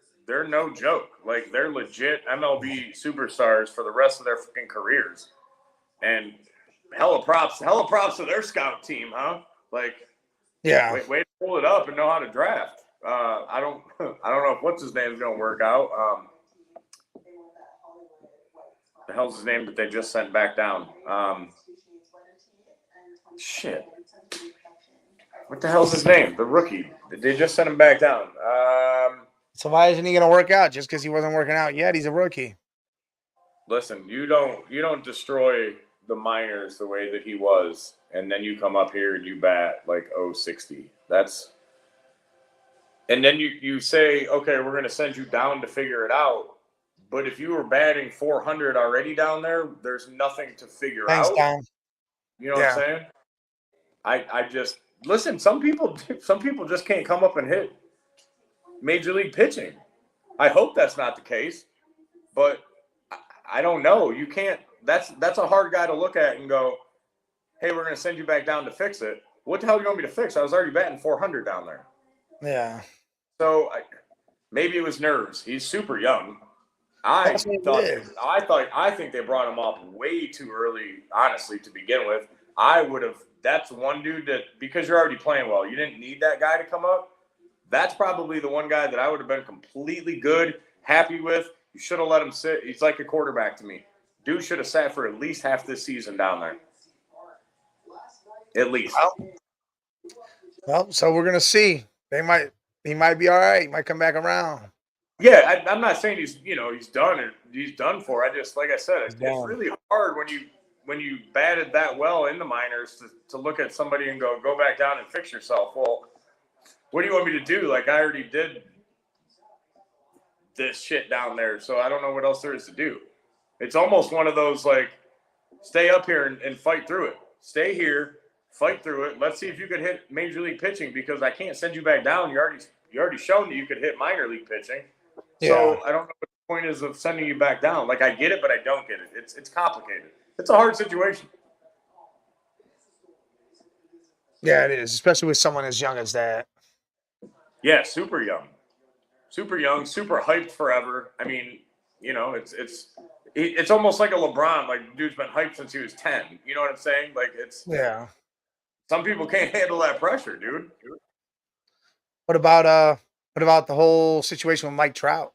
no joke. Like they're legit MLB superstars for the rest of their freaking careers. And hella props to their scout team, huh? Like, yeah, way to pull it up and know how to draft. I don't know if what's his name is going to work out. The hell's his name that they just sent back down? Shit. What the hell's his name? The rookie. They just sent him back down. So why isn't he going to work out? Just because he wasn't working out yet? He's a rookie. Listen, you don't destroy the minors the way that he was, and then you come up here and you bat like 060. And then you say, okay, we're going to send you down to figure it out. But if you were batting 400 already down there, there's nothing to figure out. Dom. You know what I'm saying? I just listen. Some people just can't come up and hit major league pitching. I hope that's not the case, but I don't know. You can't. That's a hard guy to look at and go, hey, we're going to send you back down to fix it. What the hell do you want me to fix? I was already batting 400 down there. Yeah. So maybe it was nerves. He's super young. I think they brought him up way too early, honestly, to begin with. That's one dude that, because you're already playing well, you didn't need that guy to come up. That's probably the one guy that I would have been completely good, happy with. You should have let him sit. He's like a quarterback to me. Dude should have sat for at least half this season down there. At least. Well, so we're going to see. He might be all right. He might come back around. Yeah, I'm not saying he's done or he's done for. I just, like I said, it's really hard when you batted that well in the minors to look at somebody and go back down and fix yourself. Well, what do you want me to do? Like, I already did this shit down there, so I don't know what else there is to do. It's almost one of those, like, stay up here and fight through it. Stay here, fight through it. Let's see if you could hit major league pitching, because I can't send you back down. You already shown that you could hit minor league pitching. So Yeah. I don't know what the point is of sending you back down. Like, I get it, but I don't get it. It's complicated. It's a hard situation. Yeah, it is, especially with someone as young as that. Yeah, super young, super hyped forever. I mean, you know, it's almost like a LeBron. Like, dude's been hyped since he was 10. You know what I'm saying? Like, Yeah. some people can't handle that pressure, dude. What about the whole situation with Mike Trout?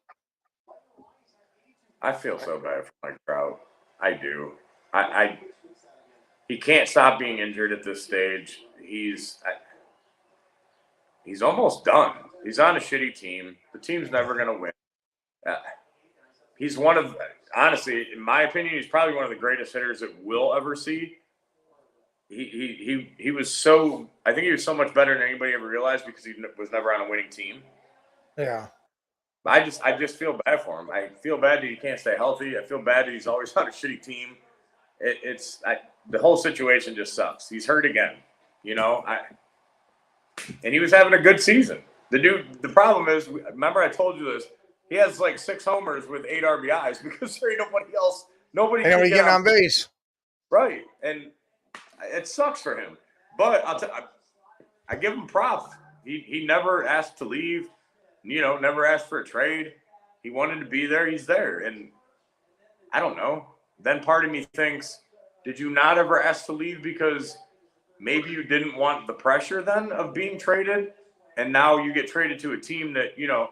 I feel so bad for Mike Trout. I do. I he can't stop being injured at this stage. He's almost done. He's on a shitty team. The team's never going to win. Uh, he's one of, honestly, in my opinion, he's probably one of the greatest hitters that we'll ever see. He was so, I think he was so much better than anybody ever realized because he was never on a winning team. Yeah. I just feel bad for him. I feel bad that he can't stay healthy. I feel bad that he's always on a shitty team. The whole situation just sucks. He's hurt again, you know. And he was having a good season. The dude. The problem is, remember I told you this. He has like 6 homers with 8 RBIs because there ain't nobody else. Nobody can Getting on base. Right, and it sucks for him. But I give him props. He never asked to leave. You know, never asked for a trade. He wanted to be there. He's there, and I don't know. Then part of me thinks, did you not ever ask to leave because maybe you didn't want the pressure then of being traded, and now you get traded to a team that, you know,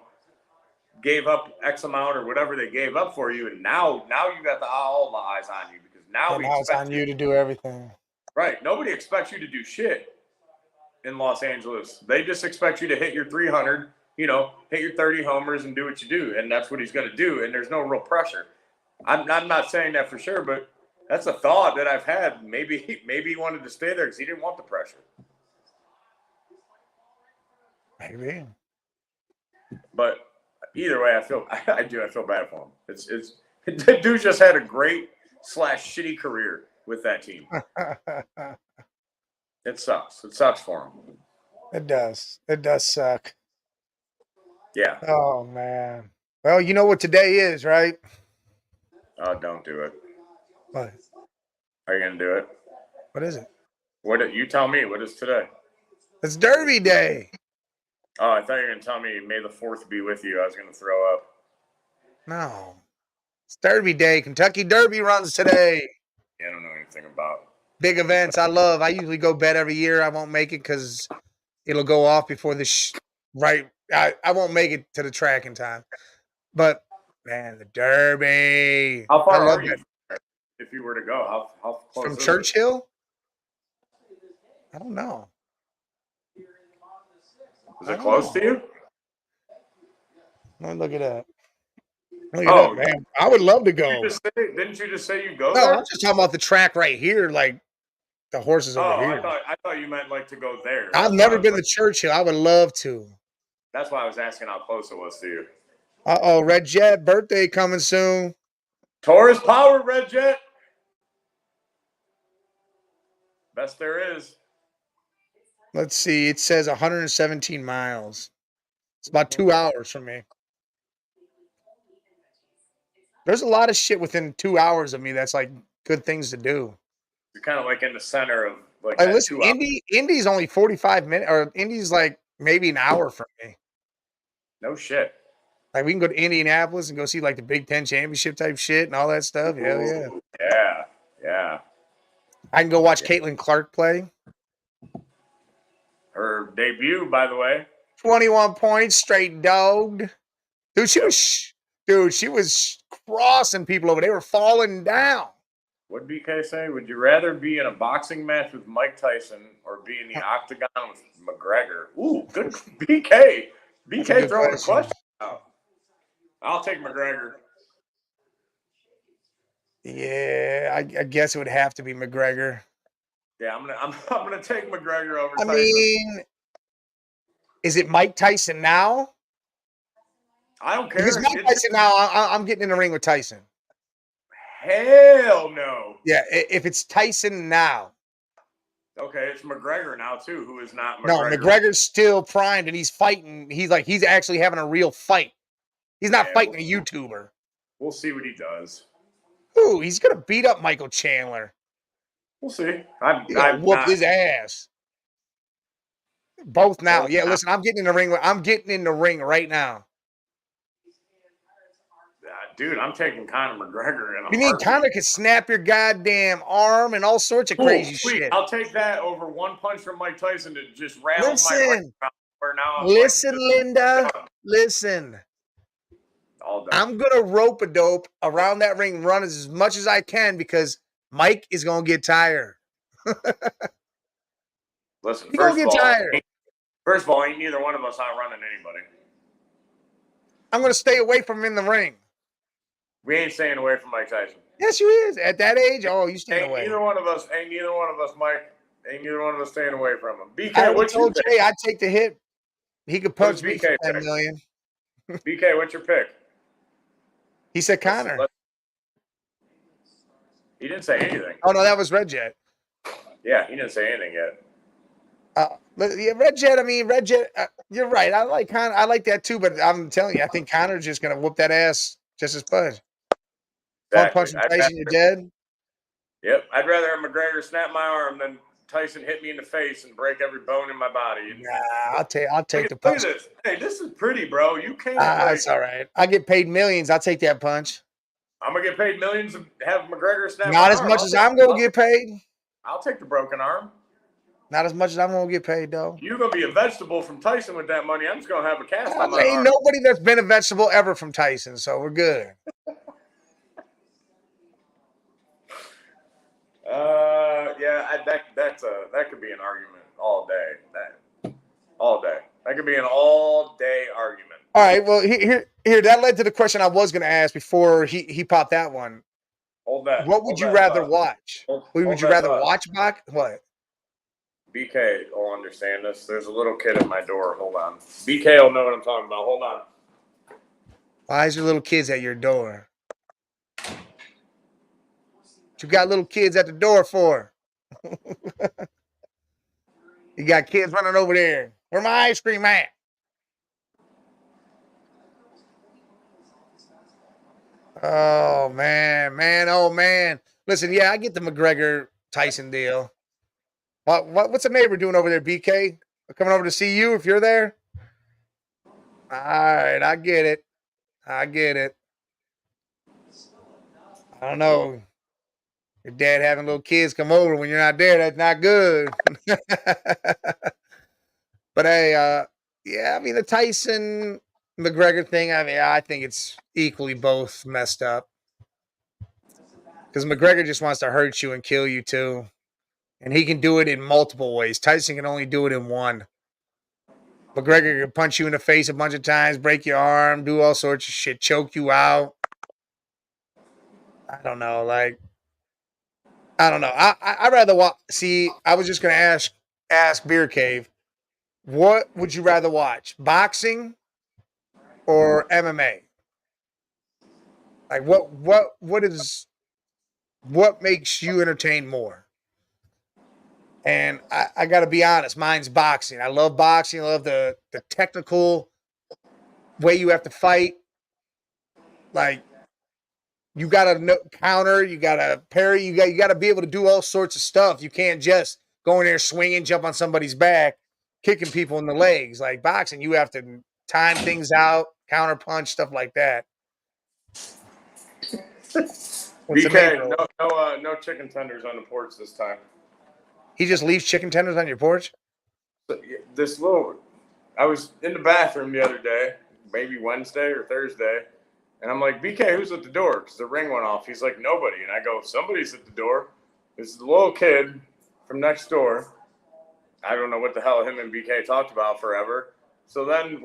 gave up X amount or whatever they gave up for you, and now you got all the eyes on you because now we it's expect on you to do everything. Right. Nobody expects you to do shit in Los Angeles. They just expect you to hit your 300, you know, hit your 30 homers and do what you do, and that's what he's going to do, and there's no real pressure. I'm not saying that for sure, but that's a thought that I've had. Maybe he wanted to stay there because he didn't want the pressure. Maybe. But either way, I feel bad for him. It's the dude just had a great / shitty career with that team. It sucks. It sucks for him. It does. It does suck. Yeah. Oh man. Well, you know what today is, right? Oh, don't do it. What? Are you gonna do it? What is it? What you tell me? What is today? It's Derby Day. Oh, I thought you were gonna tell me May the 4th be with you. I was gonna throw up. No. It's Derby Day. Kentucky Derby runs today. Yeah, I don't know anything about big events. I love. I usually go bet every year. I won't make it because it'll go off before the right. I won't make it to the track in time. But man, the Derby. How far I love are you that. if you were to go? How close From is it? Churchill? I don't know. Is it close to you? Let me look it up. Look it up, man. I would love to go. Didn't you just say you go No, there? I'm just talking about the track right here, like the horses over here. I thought you meant like to go there. I've never been to Churchill. I would love to. That's why I was asking how close it was to you. Red Jet birthday coming soon. Taurus Power, Red Jet. Best there is. Let's see. It says 117 miles. It's about 2 hours from me. There's a lot of shit within 2 hours of me that's like good things to do. You're kind of like in the center of like that listen, 2 hours. Indy's only 45 minutes, or Indy's like maybe an hour from me. No shit. Like we can go to Indianapolis and go see like the Big Ten championship type shit and all that stuff. Hell yeah. Yeah. I can go watch Caitlin Clark play. Her debut, by the way. 21 points, straight dogged. Dude, she was crossing people over. They were falling down. What did BK say? Would you rather be in a boxing match with Mike Tyson or be in the octagon with McGregor? Ooh, good. BK throwing a question out. I'll take McGregor. Yeah, I guess it would have to be McGregor. Yeah, I'm gonna take McGregor over Tyson. I mean, is it Mike Tyson now? I don't care. If it's Mike Tyson now, I'm getting in the ring with Tyson. Hell no. Yeah, if it's Tyson now. Okay, it's McGregor now too, who is not McGregor. No, McGregor's still primed and he's fighting. He's actually having a real fight. He's not fighting a YouTuber. We'll see what he does. Ooh, he's gonna beat up Michael Chandler. We'll see. I'm whoop his ass. Both now. Yeah, listen, I'm getting in the ring. I'm getting in the ring right now. Dude, I'm taking Conor McGregor. You mean Conor could snap your goddamn arm and all sorts of crazy shit? I'll take that over one punch from Mike Tyson to just rattle my brain out. Listen, Linda. Listen. I'm gonna rope a dope around that ring, run as much as I can because Mike is gonna get tired. Listen, he's gonna get tired. First of all, ain't neither one of us outrunning anybody. I'm gonna stay away from him in the ring. We ain't staying away from Mike Tyson. Yes, you is. At that age, you staying away. Ain't neither one of us, Mike. Ain't neither one of us staying away from him. BK, I told Jay I'd take the hit. He could punch me for 10 million. BK, what's your pick? He said Conor. He didn't say anything. Oh no, that was Red Jet. Yeah, he didn't say anything yet. Red Jet. I mean, Red Jet. You're right. I like Conor. I like that too. But I'm telling you, I think Conor's just gonna whoop that ass just as much. One punch from Tyson, you're dead. Yep, I'd rather have McGregor snap my arm than Tyson hit me in the face and break every bone in my body. Nah, I'll take the punch. Look at this. Hey, this is pretty, bro. You can't. That's all right. I get paid millions. I'll take that punch. I'm gonna get paid millions to have McGregor snap. Not as much as I'm gonna get paid. I'll take the broken arm. Not as much as I'm gonna get paid though. You're gonna be a vegetable from Tyson with that money. I'm just gonna have a cast on my arm. Ain't nobody that's been a vegetable ever from Tyson, so we're good. That could be an argument all day. That could be an all-day argument. All right. Well, here. That led to the question I was going to ask before he popped that one. Hold that. What would you rather watch? Would you rather watch box? What? BK will understand this. There's a little kid at my door. Hold on. BK will know what I'm talking about. Hold on. Why is your little kids at your door? What you got little kids at the door for? You got kids running over there. Where my ice cream at? Oh man. Listen, yeah, I get the McGregor Tyson deal. What's the neighbor doing over there, BK? Coming over to see you if you're there? All right, I get it. I don't know. Your dad having little kids come over when you're not there, that's not good. But hey, yeah, I mean the Tyson McGregor thing, I mean, I think it's equally both messed up. Because McGregor just wants to hurt you and kill you too. And he can do it in multiple ways. Tyson can only do it in one. McGregor can punch you in the face a bunch of times, break your arm, do all sorts of shit, choke you out. I don't know. I'd rather watch. See, I was just going to ask Beer Cave, what would you rather watch? Boxing or MMA? Like what makes you entertain more? And I got to be honest, mine's boxing. I love boxing. I love the technical way you have to fight. Like, you got to counter, you got to parry, you got to be able to do all sorts of stuff. You can't just go in there swinging, jump on somebody's back, kicking people in the legs. Like boxing, you have to time things out, counter punch, stuff like that. BK, no chicken tenders on the porch this time. He just leaves chicken tenders on your porch? I was in the bathroom the other day, maybe Wednesday or Thursday, and I'm like, BK, who's at the door? Because the ring went off. He's like, nobody. And I go, somebody's at the door. It's the little kid from next door. I don't know what the hell him and BK talked about forever. So then, he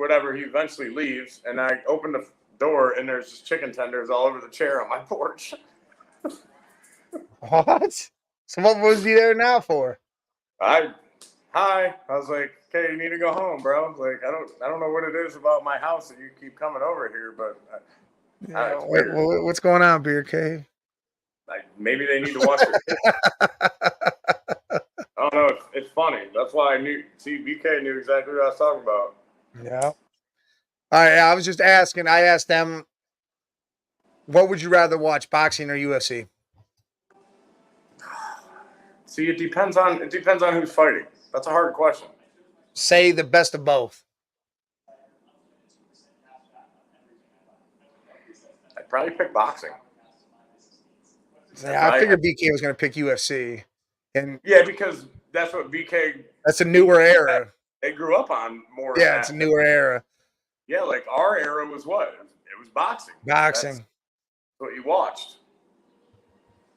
eventually leaves, and I open the door, and there's just chicken tenders all over the chair on my porch. What? So what was he there now for? I was like, okay, you need to go home, bro. Like, I don't know what it is about my house that you keep coming over here, but what's going on, Beer Cave? Like, maybe they need to watch it. I don't know. It's funny. That's why I knew. See, BK knew exactly what I was talking about. Yeah. All right, I was just asking. I asked them, what would you rather watch, boxing or UFC? See, it depends on who's fighting. That's a hard question. Say the best of both. I'd probably pick boxing. Yeah, I figured BK was going to pick UFC, and yeah, because that's what BK. That's a newer era. They grew up on more. Yeah, it's a newer era. Yeah, like our era was what? It was boxing. Boxing. That's what you watched.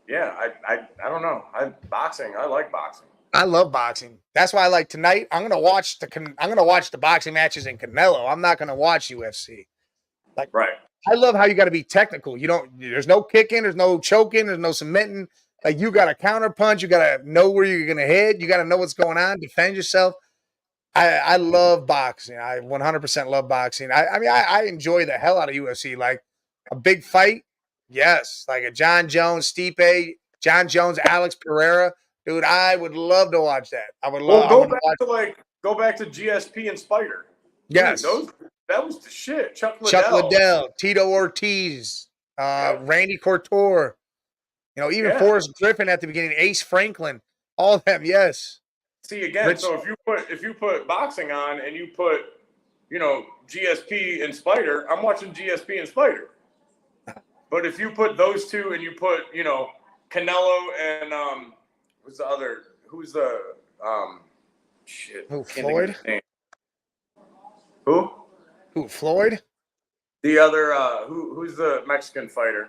Yeah, I don't know. Boxing. I like boxing. I love boxing. That's why I like tonight. I'm gonna watch the boxing matches in Canelo. I'm not gonna watch UFC. Like, right. I love how you got to be technical. There's no kicking, there's no choking, there's no submitting. Like, you got to counter punch. You got to know where you're gonna hit. You got to know what's going on. Defend yourself. I love boxing. I 100% love boxing. I enjoy the hell out of UFC. Like, a big fight, yes. Like a John Jones, Stipe, John Jones, Alex Pereira. Dude, I would love to watch that. I would love. Go back to GSP and Spider. Yes, dude, that was the shit. Chuck Liddell, Tito Ortiz, Randy Couture. Even Forrest Griffin at the beginning, Ace Franklin, all of them. Yes. See, again, so if you put boxing on and you put, GSP and Spider, I'm watching GSP and Spider. But if you put those two and you put, Canelo and who's the Floyd? Who? Floyd? The other who's the Mexican fighter?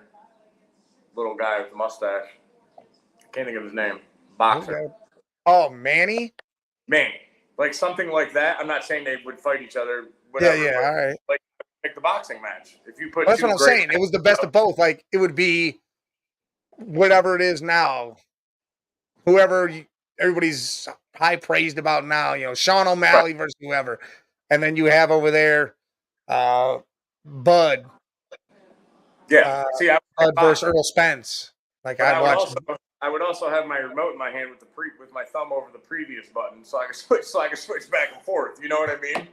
Little guy with the mustache. Can't think of his name. Boxer. Oh, Manny? Like something like that. I'm not saying they would fight each other. Whatever, yeah, all right. Like, pick the boxing match. If you put that's what I'm saying. It was the best of both. Like, it would be whatever it is now. Everybody's high praised about now. Sean O'Malley versus whoever, and then you have over there, Bud. Yeah. Bud versus Earl Spence. Like, I would also have my remote in my hand with my thumb over the previous button, so I can switch back and forth. You know what I mean?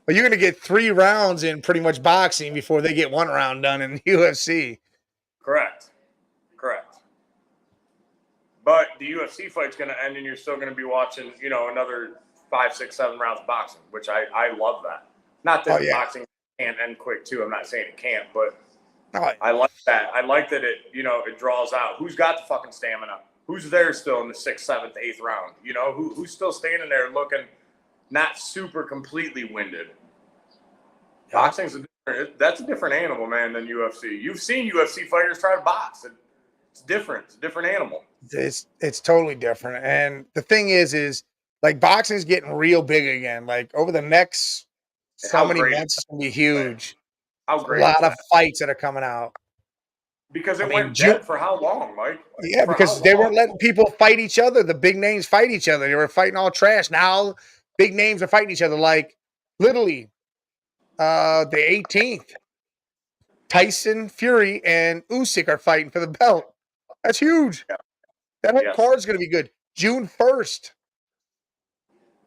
But you're going to get 3 rounds in pretty much boxing before they get 1 round done in UFC. Correct. But the UFC fight's going to end, and you're still going to be watching, another 5, 6, 7 rounds of boxing, which I love that. Not that boxing can't end quick too. I'm not saying it can't, but I like that. I like that it draws out. Who's got the fucking stamina? Who's there still in the 6th, 7th, 8th round? Who's still standing there looking not super completely winded? Boxing's that's a different animal, man, than UFC. You've seen UFC fighters try to box. It's different. It's a different animal. It's totally different. And the thing is like, boxing's getting real big again. Like, over the next so many months, it's going to be huge. How great! A lot of fights that are coming out. Because it went dead for how long, Mike? Yeah, because they weren't letting people fight each other. The big names fight each other. They were fighting all trash. Now, big names are fighting each other. Like, literally, the 18th, Tyson Fury and Usyk are fighting for the belt. That's huge. Yeah. That whole card's going to be good. June 1st.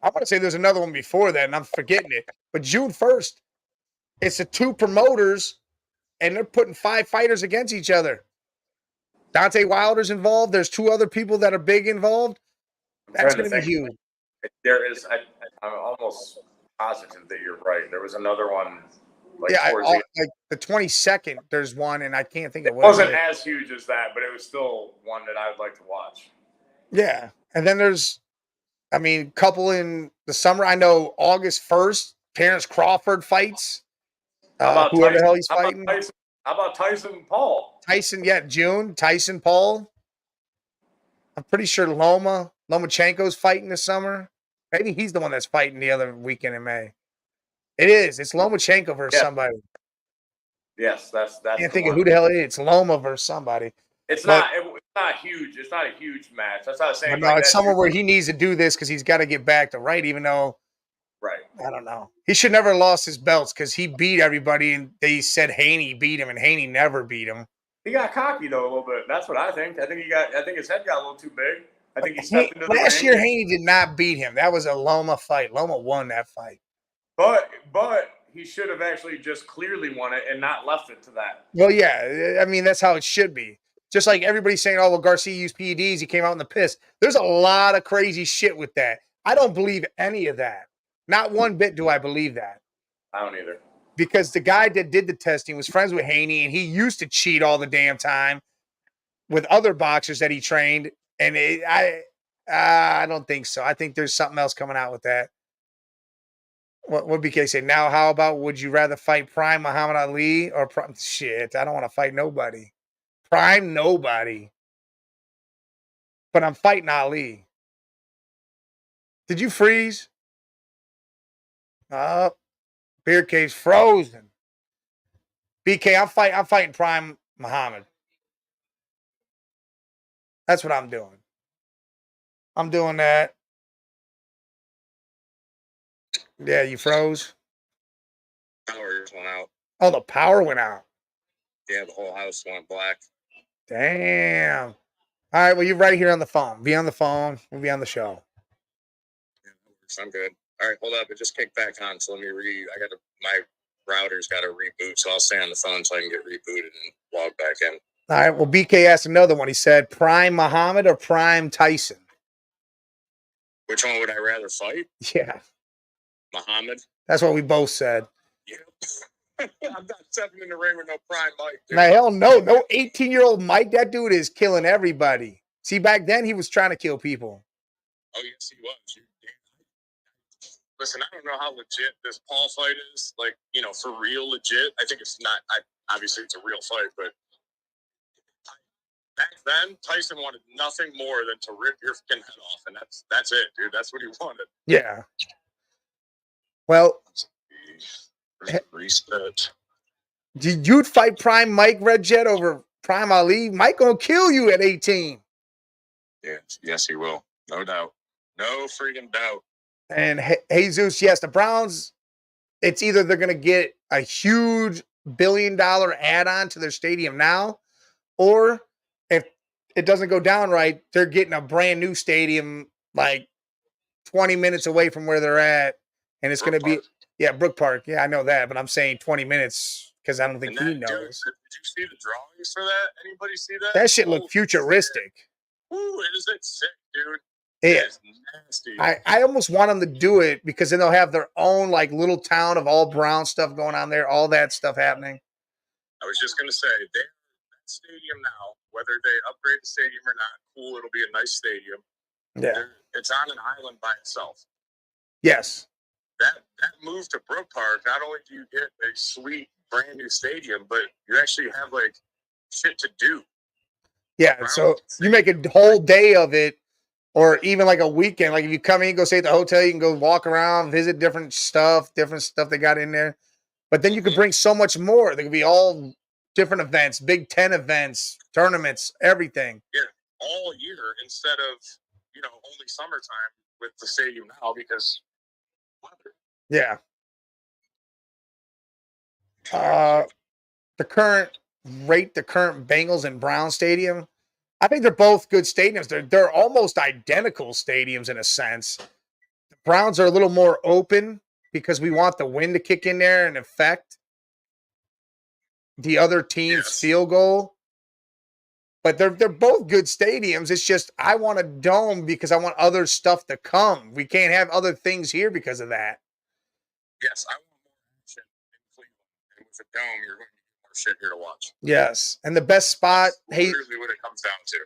I want to say there's another one before that, and I'm forgetting it. But June 1st, it's the 2 promoters, and they're putting 5 fighters against each other. Deontay Wilder's involved. There's 2 other people that are big involved. That's going to be huge. There is. I'm almost positive that you're right. There was another one. Like the 22nd, there's one, and I can't think of what it wasn't as huge as that, but it was still one that I would like to watch. Yeah. And then there's, couple in the summer. I know August 1st, Terrence Crawford fights. Whoever the hell he's fighting. How about Tyson Paul? June. Tyson Paul. I'm pretty sure Lomachenko's fighting this summer. Maybe he's the one that's fighting the other weekend in May. It is. It's Lomachenko versus somebody. Yes, that's. I can't think of who the hell it is. It's Loma versus somebody. It's not huge. It's not a huge match. That's what I was saying. No, it's somewhere where he needs to do this because he's got to get back to right. Even though, I don't know. He should never have lost his belts because he beat everybody, and they said Haney beat him, and Haney never beat him. He got cocky though a little bit. That's what I think. I think his head got a little too big. I think he stepped into the ring. Last year, Haney did not beat him. That was a Loma fight. Loma won that fight. But he should have actually just clearly won it and not left it to that. Well, yeah, I mean, that's how it should be. Just like everybody's saying, oh, well, Garcia used PEDs, he came out in the piss. There's a lot of crazy shit with that. I don't believe any of that. Not one bit do I believe that. I don't either. Because the guy that did the testing was friends with Haney, and he used to cheat all the damn time with other boxers that he trained. And I don't think so. I think there's something else coming out with that. What BK say? Now, how about would you rather fight Prime Muhammad Ali or shit? I don't want to fight nobody. Prime nobody. But I'm fighting Ali. Did you freeze? Beer cave's frozen. BK, I'm fighting Prime Muhammad. That's what I'm doing. I'm doing that. Yeah, you froze. Power just went out. Oh, the power went out. Yeah, the whole house went black. Damn. All right, well, you're right here on the phone. Be on the phone. We'll be on the show. Yeah, I'm good. All right, hold up. It just kicked back on, so let me my router's got to reboot, so I'll stay on the phone so I can get rebooted and log back in. All right, well, BK asked another one. He said, Prime Muhammad or Prime Tyson? Which one would I rather fight? Yeah. Muhammad? That's what we both said. Yeah. I'm not stepping in the ring with no Prime Mike. Dude. Now, hell no. No 18-year-old Mike. That dude is killing everybody. See, back then, he was trying to kill people. Oh, yes, he was. Listen, I don't know how legit this Paul fight is. Like, for real legit. I think it's not. Obviously, it's a real fight, but back then, Tyson wanted nothing more than to rip your fucking head off, and that's it, dude. That's what he wanted. Yeah. Well, reset. You'd fight Prime Mike Red Jet over Prime Ali? Mike gonna kill you at 18. Yes, he will. No doubt. No freaking doubt. And Jesus, yes, the Browns, it's either they're going to get a huge $1 billion add-on to their stadium now, or if it doesn't go down right, they're getting a brand new stadium like 20 minutes away from where they're at. And it's going to be, Brook Park. Yeah, I know that, but I'm saying 20 minutes because I don't think he knows. Dude, did you see the drawings for that? Anybody see that? That shit looked futuristic. Ooh, isn't it sick, dude? Yeah. It is nasty. I almost want them to do it because then they'll have their own like little town of all brown stuff going on there, all that stuff happening. I was just going to say, that stadium now, whether they upgrade the stadium or not, cool, it'll be a nice stadium. Yeah. It's on an island by itself. Yes. That move to Brook Park, not only do you get a sweet brand new stadium, but you actually have like shit to do. Yeah, so you make a whole day of it, or even like a weekend. Like if you come in, go stay at the hotel, you can go walk around, visit different stuff they got in there. But then you could bring so much more. There could be all different events, Big Ten events, tournaments, everything. Yeah, all year instead of, only summertime with the stadium now because weather. Yeah. The current Bengals and Browns stadium, I think they're both good stadiums. They're almost identical stadiums in a sense. The Browns are a little more open because we want the wind to kick in there and affect the other team's field goal. But they're both good stadiums. It's just I want a dome because I want other stuff to come. We can't have other things here because of that. Yes, I want more action in Cleveland. And with a dome, you're going to get more shit here to watch. Yes. And the best spot. That's literally what it comes down to.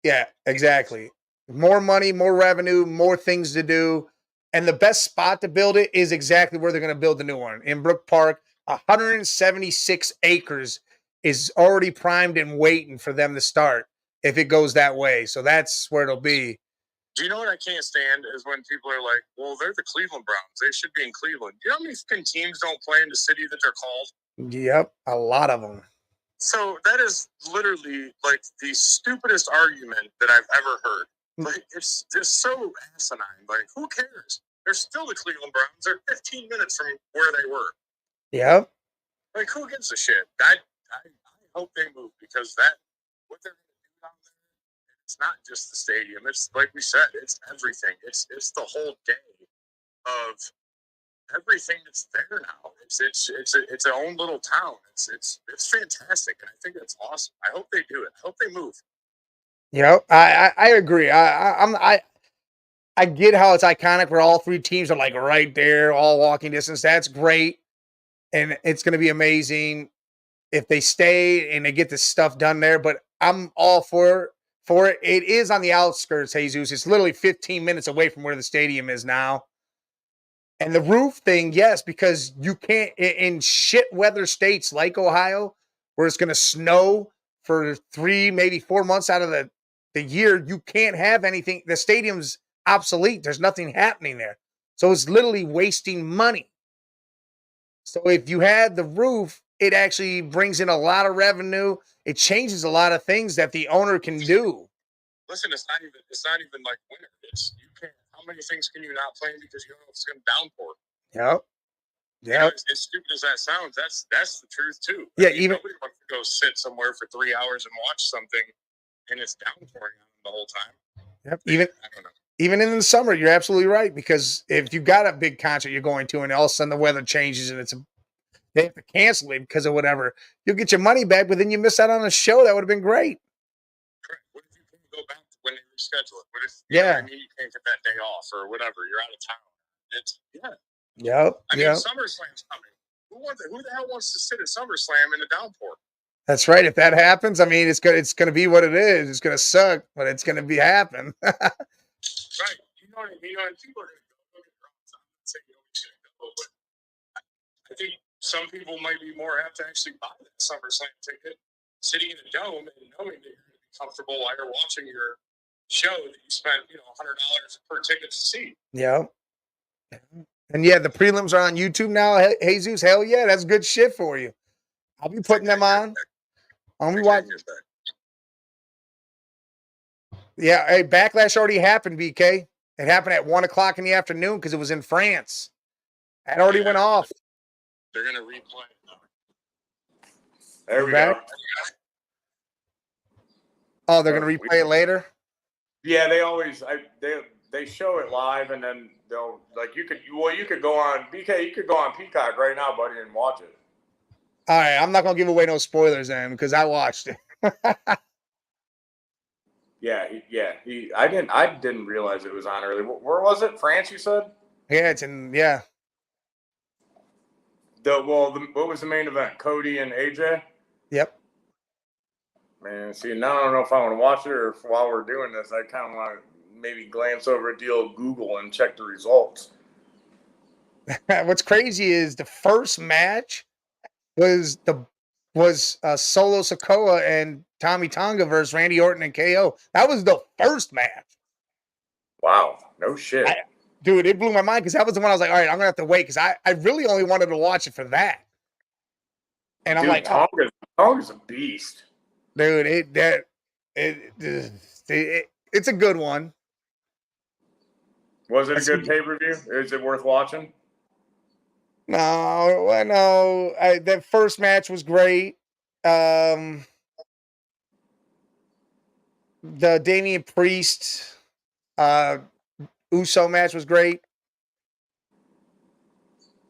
Yeah, exactly. More money, more revenue, more things to do. And the best spot to build it is exactly where they're going to build the new one. In Brook Park, 176 acres is already primed and waiting for them to start if it goes that way. So that's where it'll be. Do you know what I can't stand is when people are like, well, they're the Cleveland Browns. They should be in Cleveland. You know how many fucking teams don't play in the city that they're called? Yep, a lot of them. So that is literally like the stupidest argument that I've ever heard. Like, it's just so asinine. Like, who cares? They're still the Cleveland Browns. They're 15 minutes from where they were. Yep. Like, who gives a shit? I hope they move because what they're going to do down there, it's not just the stadium. It's like we said, it's everything. It's the whole day of everything that's there now. It's its own little town. It's fantastic, and I think that's awesome. I hope they do it. I hope they move. Yep, I agree. I get how it's iconic where all three teams are like right there, all walking distance. That's great, and it's going to be amazing if they stay and they get this stuff done there. But I'm all for it. It is on the outskirts, Jesus. It's literally 15 minutes away from where the stadium is now. And the roof thing, yes, because you can't in shit weather states like Ohio, where it's going to snow for 3, maybe 4 months out of the year, you can't have anything. The stadium's obsolete. There's nothing happening there. So it's literally wasting money. So if you had the roof, it actually brings in a lot of revenue. It changes a lot of things that the owner can do. Listen, it's not even like winter. You can't. How many things can you not plan because you don't know if it's going to downpour? Yep. You know, as stupid as that sounds, that's the truth too. Yeah, I mean, nobody wants to go sit somewhere for 3 hours and watch something, and it's downpouring on them the whole time. Yep. I don't know. Even in the summer, you're absolutely right, because if you got a big concert you're going to, and all of a sudden the weather changes and they have to cancel it because of whatever, you'll get your money back, but then you miss out on a show that would have been great. Correct. What if you can't go back when they reschedule it? What if you can't get that day off or whatever? You're out of town. Yep. I mean, SummerSlam's coming. Who the hell wants to sit at SummerSlam in a downpour? That's right. If that happens, I mean, it's gonna be what it is. It's gonna suck, but it's gonna be happen. Right. You know what I mean? And people are going to go. I'm not saying you shouldn't go, but I think some people might be more apt to actually buy that SummerSlam ticket, sitting in a dome and knowing that you're going to be comfortable while you're watching your show that you spent, $100 per ticket to see. Yeah. And yeah, the prelims are on YouTube now. Jesus, hell yeah, that's good shit for you. I'll be putting them on. I'll be watching. Yeah, hey, Backlash already happened, BK. It happened at 1:00 in the afternoon because it was in France. It already went off. They're gonna replay it. There we go. Oh, they're gonna replay it later? Yeah, they show it live, and then they'll you could go on BK. You could go on Peacock right now, buddy, and watch it. All right, I'm not gonna give away no spoilers then because I watched it. I didn't realize it was on early. Where was it? France, you said? Yeah, it's in. Yeah. What was the main event? Cody and AJ. Yep. Man, see, now I don't know if I want to watch it or if while we're doing this, I kind of want to maybe glance over at the old Google and check the results. What's crazy is the first match was Solo Sikoa and Tommy Tonga versus Randy Orton and KO. That was the first match. Wow, no shit. Dude, it blew my mind because that was the one I was like, all right, I'm going to have to wait because I really only wanted to watch it for that. And I'm like, Tonga's a beast. Dude, it's a good one. Was it a good pay-per-view? Is it worth watching? No. That first match was great. The Damian Priest Uso match was great.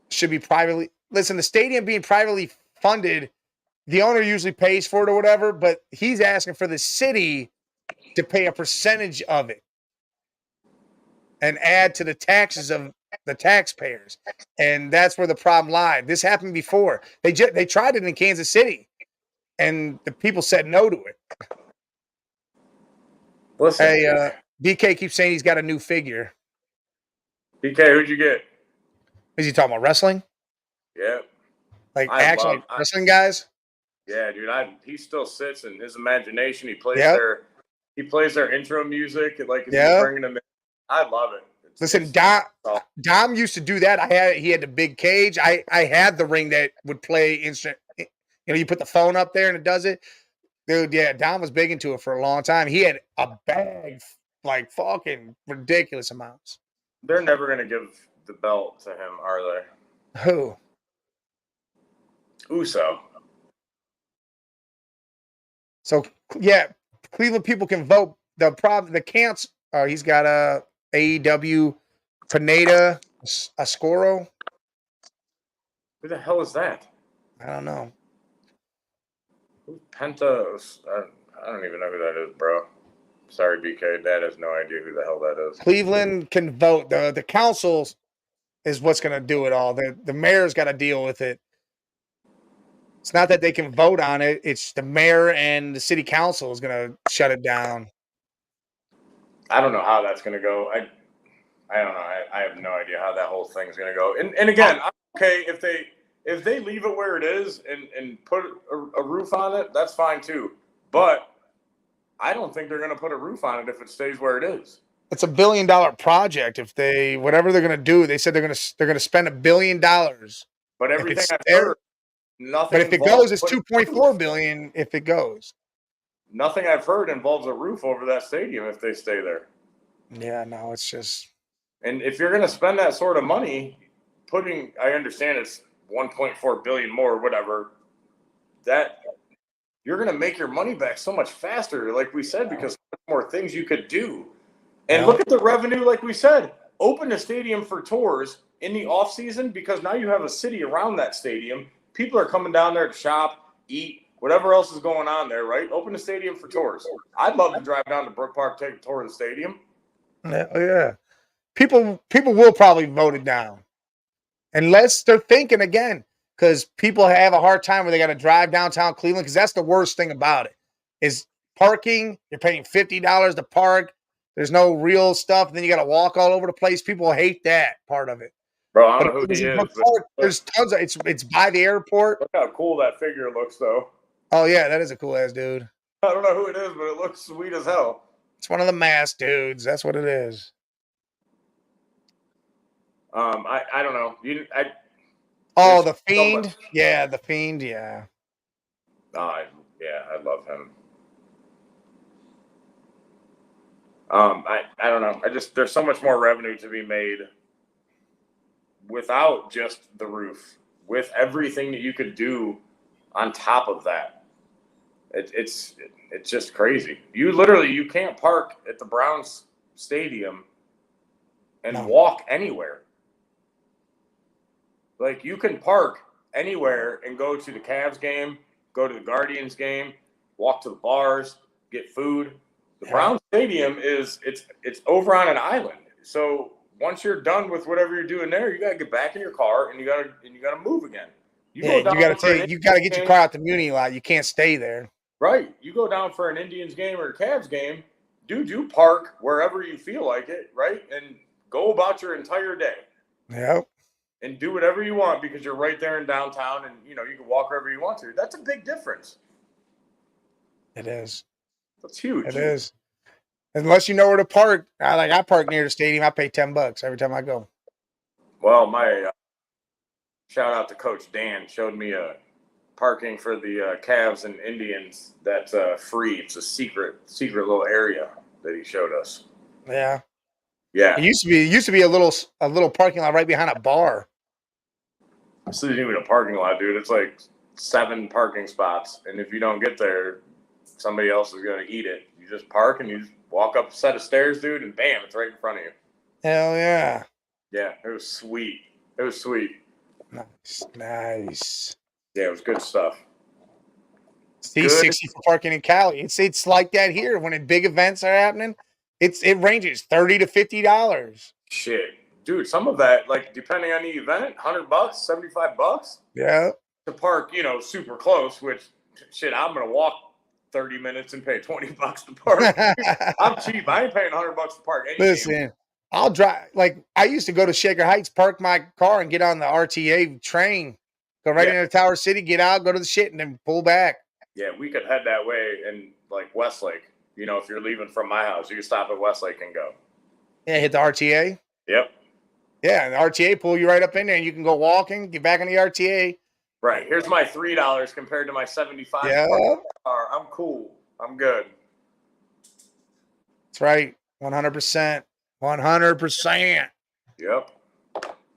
Should be privately. Listen, the stadium being privately funded, the owner usually pays for it or whatever, but he's asking for the city to pay a percentage of it and add to the taxes of the taxpayers. And that's where the problem lied. This happened before. They tried it in Kansas City, and the people said no to it. Listen, hey, BK keeps saying he's got a new figure. BK, who'd you get? Is he talking about wrestling? Yeah. Like actually wrestling guys? Yeah, dude. He still sits in his imagination. He plays their intro music. Like he's bringing them in. I love it. Listen, Dom used to do that. He had the big cage. I had the ring that would play instant. You put the phone up there and it does it. Dude, yeah, Dom was big into it for a long time. He had a bag, like fucking ridiculous amounts. They're never gonna give the belt to him, are they? Who? Uso. So yeah, Cleveland people can vote. The camps. He's got a AEW Pineda Ascoro. Who the hell is that? I don't know. Who's Penta? I don't even know who that is, bro. Sorry, BK. Dad has no idea who the hell that is. Cleveland can vote. The councils is what's going to do it all. The mayor's got to deal with it. It's not that they can vote on it. It's the mayor and the city council is going to shut it down. I don't know how that's going to go. I don't know. I have no idea how that whole thing's going to go. And again, I'm okay if they leave it where it is and put a roof on it. That's fine too. But I don't think they're going to put a roof on it if it stays where it is. It's $1 billion project. If they whatever they're going to do, they said they're going to spend $1 billion. But everything I've heard, nothing. But if it goes, it's $2.4 billion. If it goes, nothing I've heard involves a roof over that stadium if they stay there. Yeah, no, it's just. And if you're going to spend that sort of money, I understand it's 1.4 billion more, whatever. That you're going to make your money back so much faster, like we said, because more things you could do. And look at the revenue, like we said. Open a stadium for tours in the off season because now you have a city around that stadium. People are coming down there to shop, eat, whatever else is going on there, right? Open a stadium for tours. I'd love to drive down to Brook Park, take a tour of the stadium. Yeah. People will probably vote it down. Unless they're thinking again, because people have a hard time where they got to drive downtown Cleveland, because that's the worst thing about it, is parking. You're paying $50 to park. There's no real stuff. Then you got to walk all over the place. People hate that part of it. Bro, I don't know who he is. There's tons of it's by the airport. Look how cool that figure looks, though. Oh, yeah, that is a cool ass dude. I don't know who it is, but it looks sweet as hell. It's one of the masked dudes. That's what it is. I don't know. The Fiend? Yeah, the Fiend, yeah. I love him. I don't know. There's so much more revenue to be made without just the roof, with everything that you could do on top of that. It's just crazy. You can't park at the Browns stadium and walk anywhere. Like, you can park anywhere and go to the Cavs game, go to the Guardians game, walk to the bars, get food. The Browns stadium it's over on an island. So once you're done with whatever you're doing there, you gotta get back in your car and you gotta move again. You gotta get your car out the Muni lot. You can't stay there. Right. You go down for an Indians game or a Cavs game, you park wherever you feel like it, right? And go about your entire day. Yep. And do whatever you want because you're right there in downtown and, you can walk wherever you want to. That's a big difference. It is. That's huge. It is. Unless you know where to park. I park near the stadium. I pay $10 every time I go. Well, my shout out to Coach Dan showed me parking for the Cavs and Indians that's free. It's a secret little area that he showed us. Yeah. Yeah. It used to be a little parking lot right behind a bar. This isn't even a parking lot, dude. It's like 7 parking spots. And if you don't get there, somebody else is going to eat it. You just park and you just walk up a set of stairs, dude, and bam, it's right in front of you. Hell yeah. Yeah, it was sweet. Nice. Yeah, it was good stuff. C60 for parking in Cali. It's like that here. When big events are happening, it ranges $30 to $50. Shit. Dude, some of that, like, depending on the event, $100, $75. Yeah. To park, super close, which, shit, I'm going to walk 30 minutes and pay $20 to park. I'm cheap. I ain't paying $100 to park. Listen, I'll drive. Like, I used to go to Shaker Heights, park my car, and get on the RTA train, go right into Tower City, get out, go to the shit, and then pull back. Yeah, we could head that way in, like, Westlake. If you're leaving from my house, you can stop at Westlake and go. Yeah, hit the RTA. Yep. Yeah, and the RTA pull you right up in there, and you can go walking, get back on the RTA. Right. Here's my $3 compared to my $75. Yeah. I'm cool. I'm good. That's right. 100%. 100%. Yep.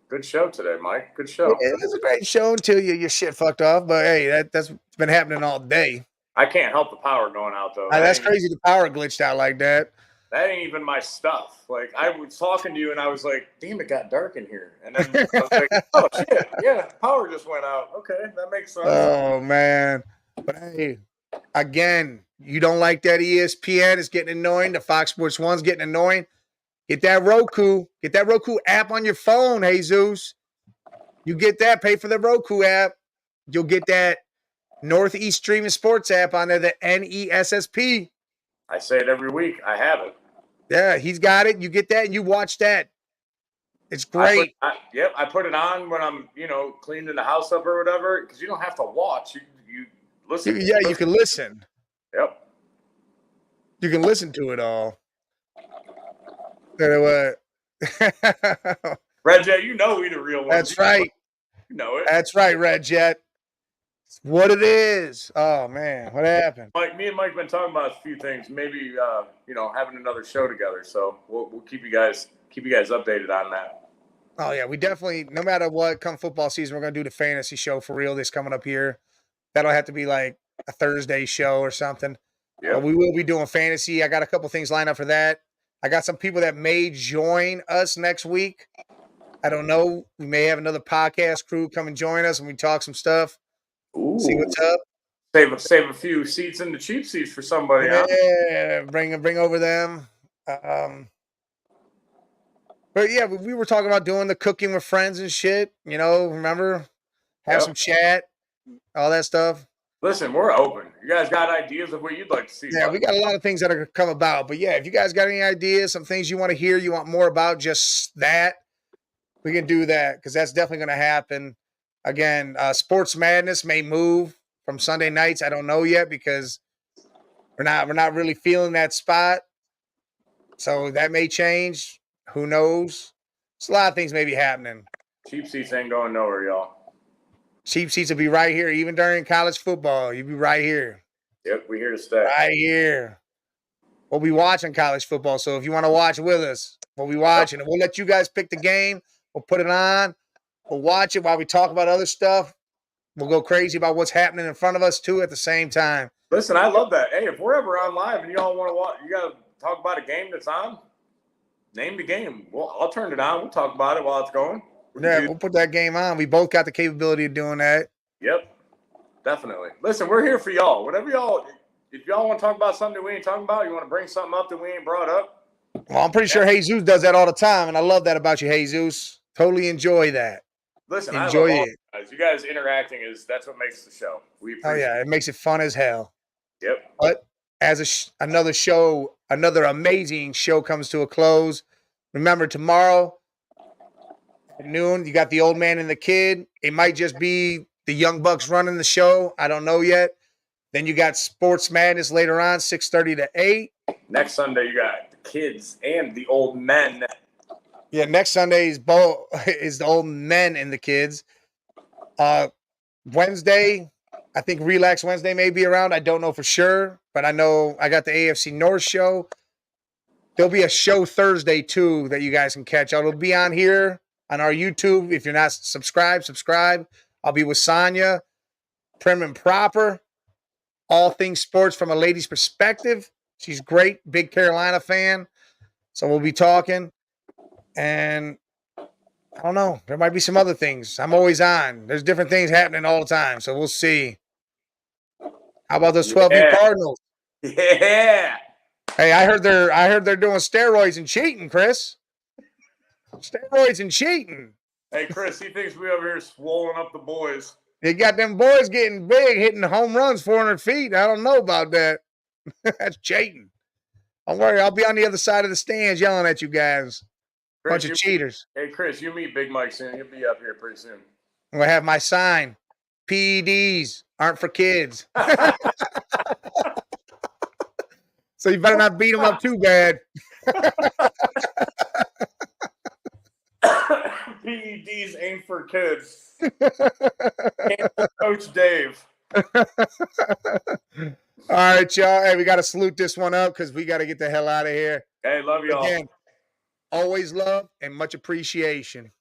Good show today, Mike. Good show. It was a great show until your shit fucked off. But hey, that's been happening all day. I can't help the power going out though. That's crazy. The power glitched out like that. That ain't even my stuff. Like, I was talking to you, and I was like, damn, it got dark in here. And then I was like, oh, shit, yeah, power just went out. Okay, that makes sense. Oh, man. But, hey, again, you don't like that ESPN. It's getting annoying. The Fox Sports 1's getting annoying. Get that Roku. Get that Roku app on your phone, Jesus. You get that. Pay for the Roku app. You'll get that Northeast Streaming Sports app on there, the NESSP. I say it every week. I have it. Yeah, he's got it. You get that and you watch that. It's great. I put it on when I'm, cleaning the house up or whatever, because you don't have to watch. You listen. You can listen. Yep. You can listen to it all. Red Jet, we the real ones. That's right. You know it. That's right, Red Jet. It's what it is. Oh man, what happened? Me and Mike been talking about a few things. Maybe having another show together. So we'll keep you guys updated on that. Oh yeah, we definitely. No matter what, come football season, we're gonna do the fantasy show for real. This coming up here. That'll have to be like a Thursday show or something. Yeah, we will be doing fantasy. I got a couple things lined up for that. I got some people that may join us next week. I don't know. We may have another podcast crew come and join us, and we talk some stuff. Ooh. See what's up. Save a few seats in the cheap seats for somebody. Yeah, bring over them. But yeah, we were talking about doing the cooking with friends and shit. Remember? Have some chat, all that stuff. Listen, we're open. You guys got ideas of what you'd like to see? Yeah, we got a lot of things that are going to come about. But yeah, if you guys got any ideas, some things you want to hear, you want more about, just that, we can do that because that's definitely going to happen. Again, Sports Madness may move from Sunday nights. I don't know yet because we're not really feeling that spot. So that may change. Who knows? There's a lot of things may be happening. Cheap seats ain't going nowhere, y'all. Cheap seats will be right here. Even during college football, you'll be right here. Yep, we're here to stay. Right here. We'll be watching college football. So if you want to watch with us, we'll be watching. We'll let you guys pick the game. We'll put it on. We'll watch it while we talk about other stuff. We'll go crazy about what's happening in front of us, too, at the same time. Listen, I love that. Hey, if we're ever on live and you all want to watch, you got to talk about a game that's on, name the game. I'll turn it on. We'll talk about it while it's going. We'll put that game on. We both got the capability of doing that. Yep, definitely. Listen, we're here for y'all. Whatever if y'all want to talk about something we ain't talking about, you want to bring something up that we ain't brought up. Well, I'm pretty sure Jesus does that all the time, and I love that about you, Jesus. Totally enjoy that. Listen, enjoy I love it. You guys interacting that's what makes the show. We appreciate it makes it fun as hell. Yep. But as another amazing show comes to a close, remember tomorrow at noon, you got the old man and the kid. It might just be the Young Bucks running the show. I don't know yet. Then you got Sports Madness later on, 6:30 to 8. Next Sunday, you got the kids and the old men. Yeah, next Sunday is the old men and the kids. Wednesday, I think Relax Wednesday may be around. I don't know for sure, but I know I got the AFC North show. There'll be a show Thursday, too, that you guys can catch. It'll be on here on our YouTube. If you're not subscribed, subscribe. I'll be with Sonya, Prim and Proper. All things sports from a lady's perspective. She's great, big Carolina fan. So we'll be talking. And I don't know. There might be some other things. I'm always on. There's different things happening all the time. So we'll see. How about those 12U Cardinals? Yeah. Hey, I heard they're doing steroids and cheating, Chris. Steroids and cheating. Hey, Chris, he thinks we over here swollen up the boys. They got them boys getting big, hitting home runs 400 feet. I don't know about that. That's cheating. Don't worry. I'll be on the other side of the stands yelling at you guys. Bunch of cheaters. Hey, Chris, you meet Big Mike soon. He'll be up here pretty soon. I'm going to have my sign. PEDs aren't for kids. So you better not beat them up too bad. PEDs ain't for kids. Coach Dave. All right, y'all. Hey, we got to salute this one up because we got to get the hell out of here. Hey, love y'all. Again, always love and much appreciation.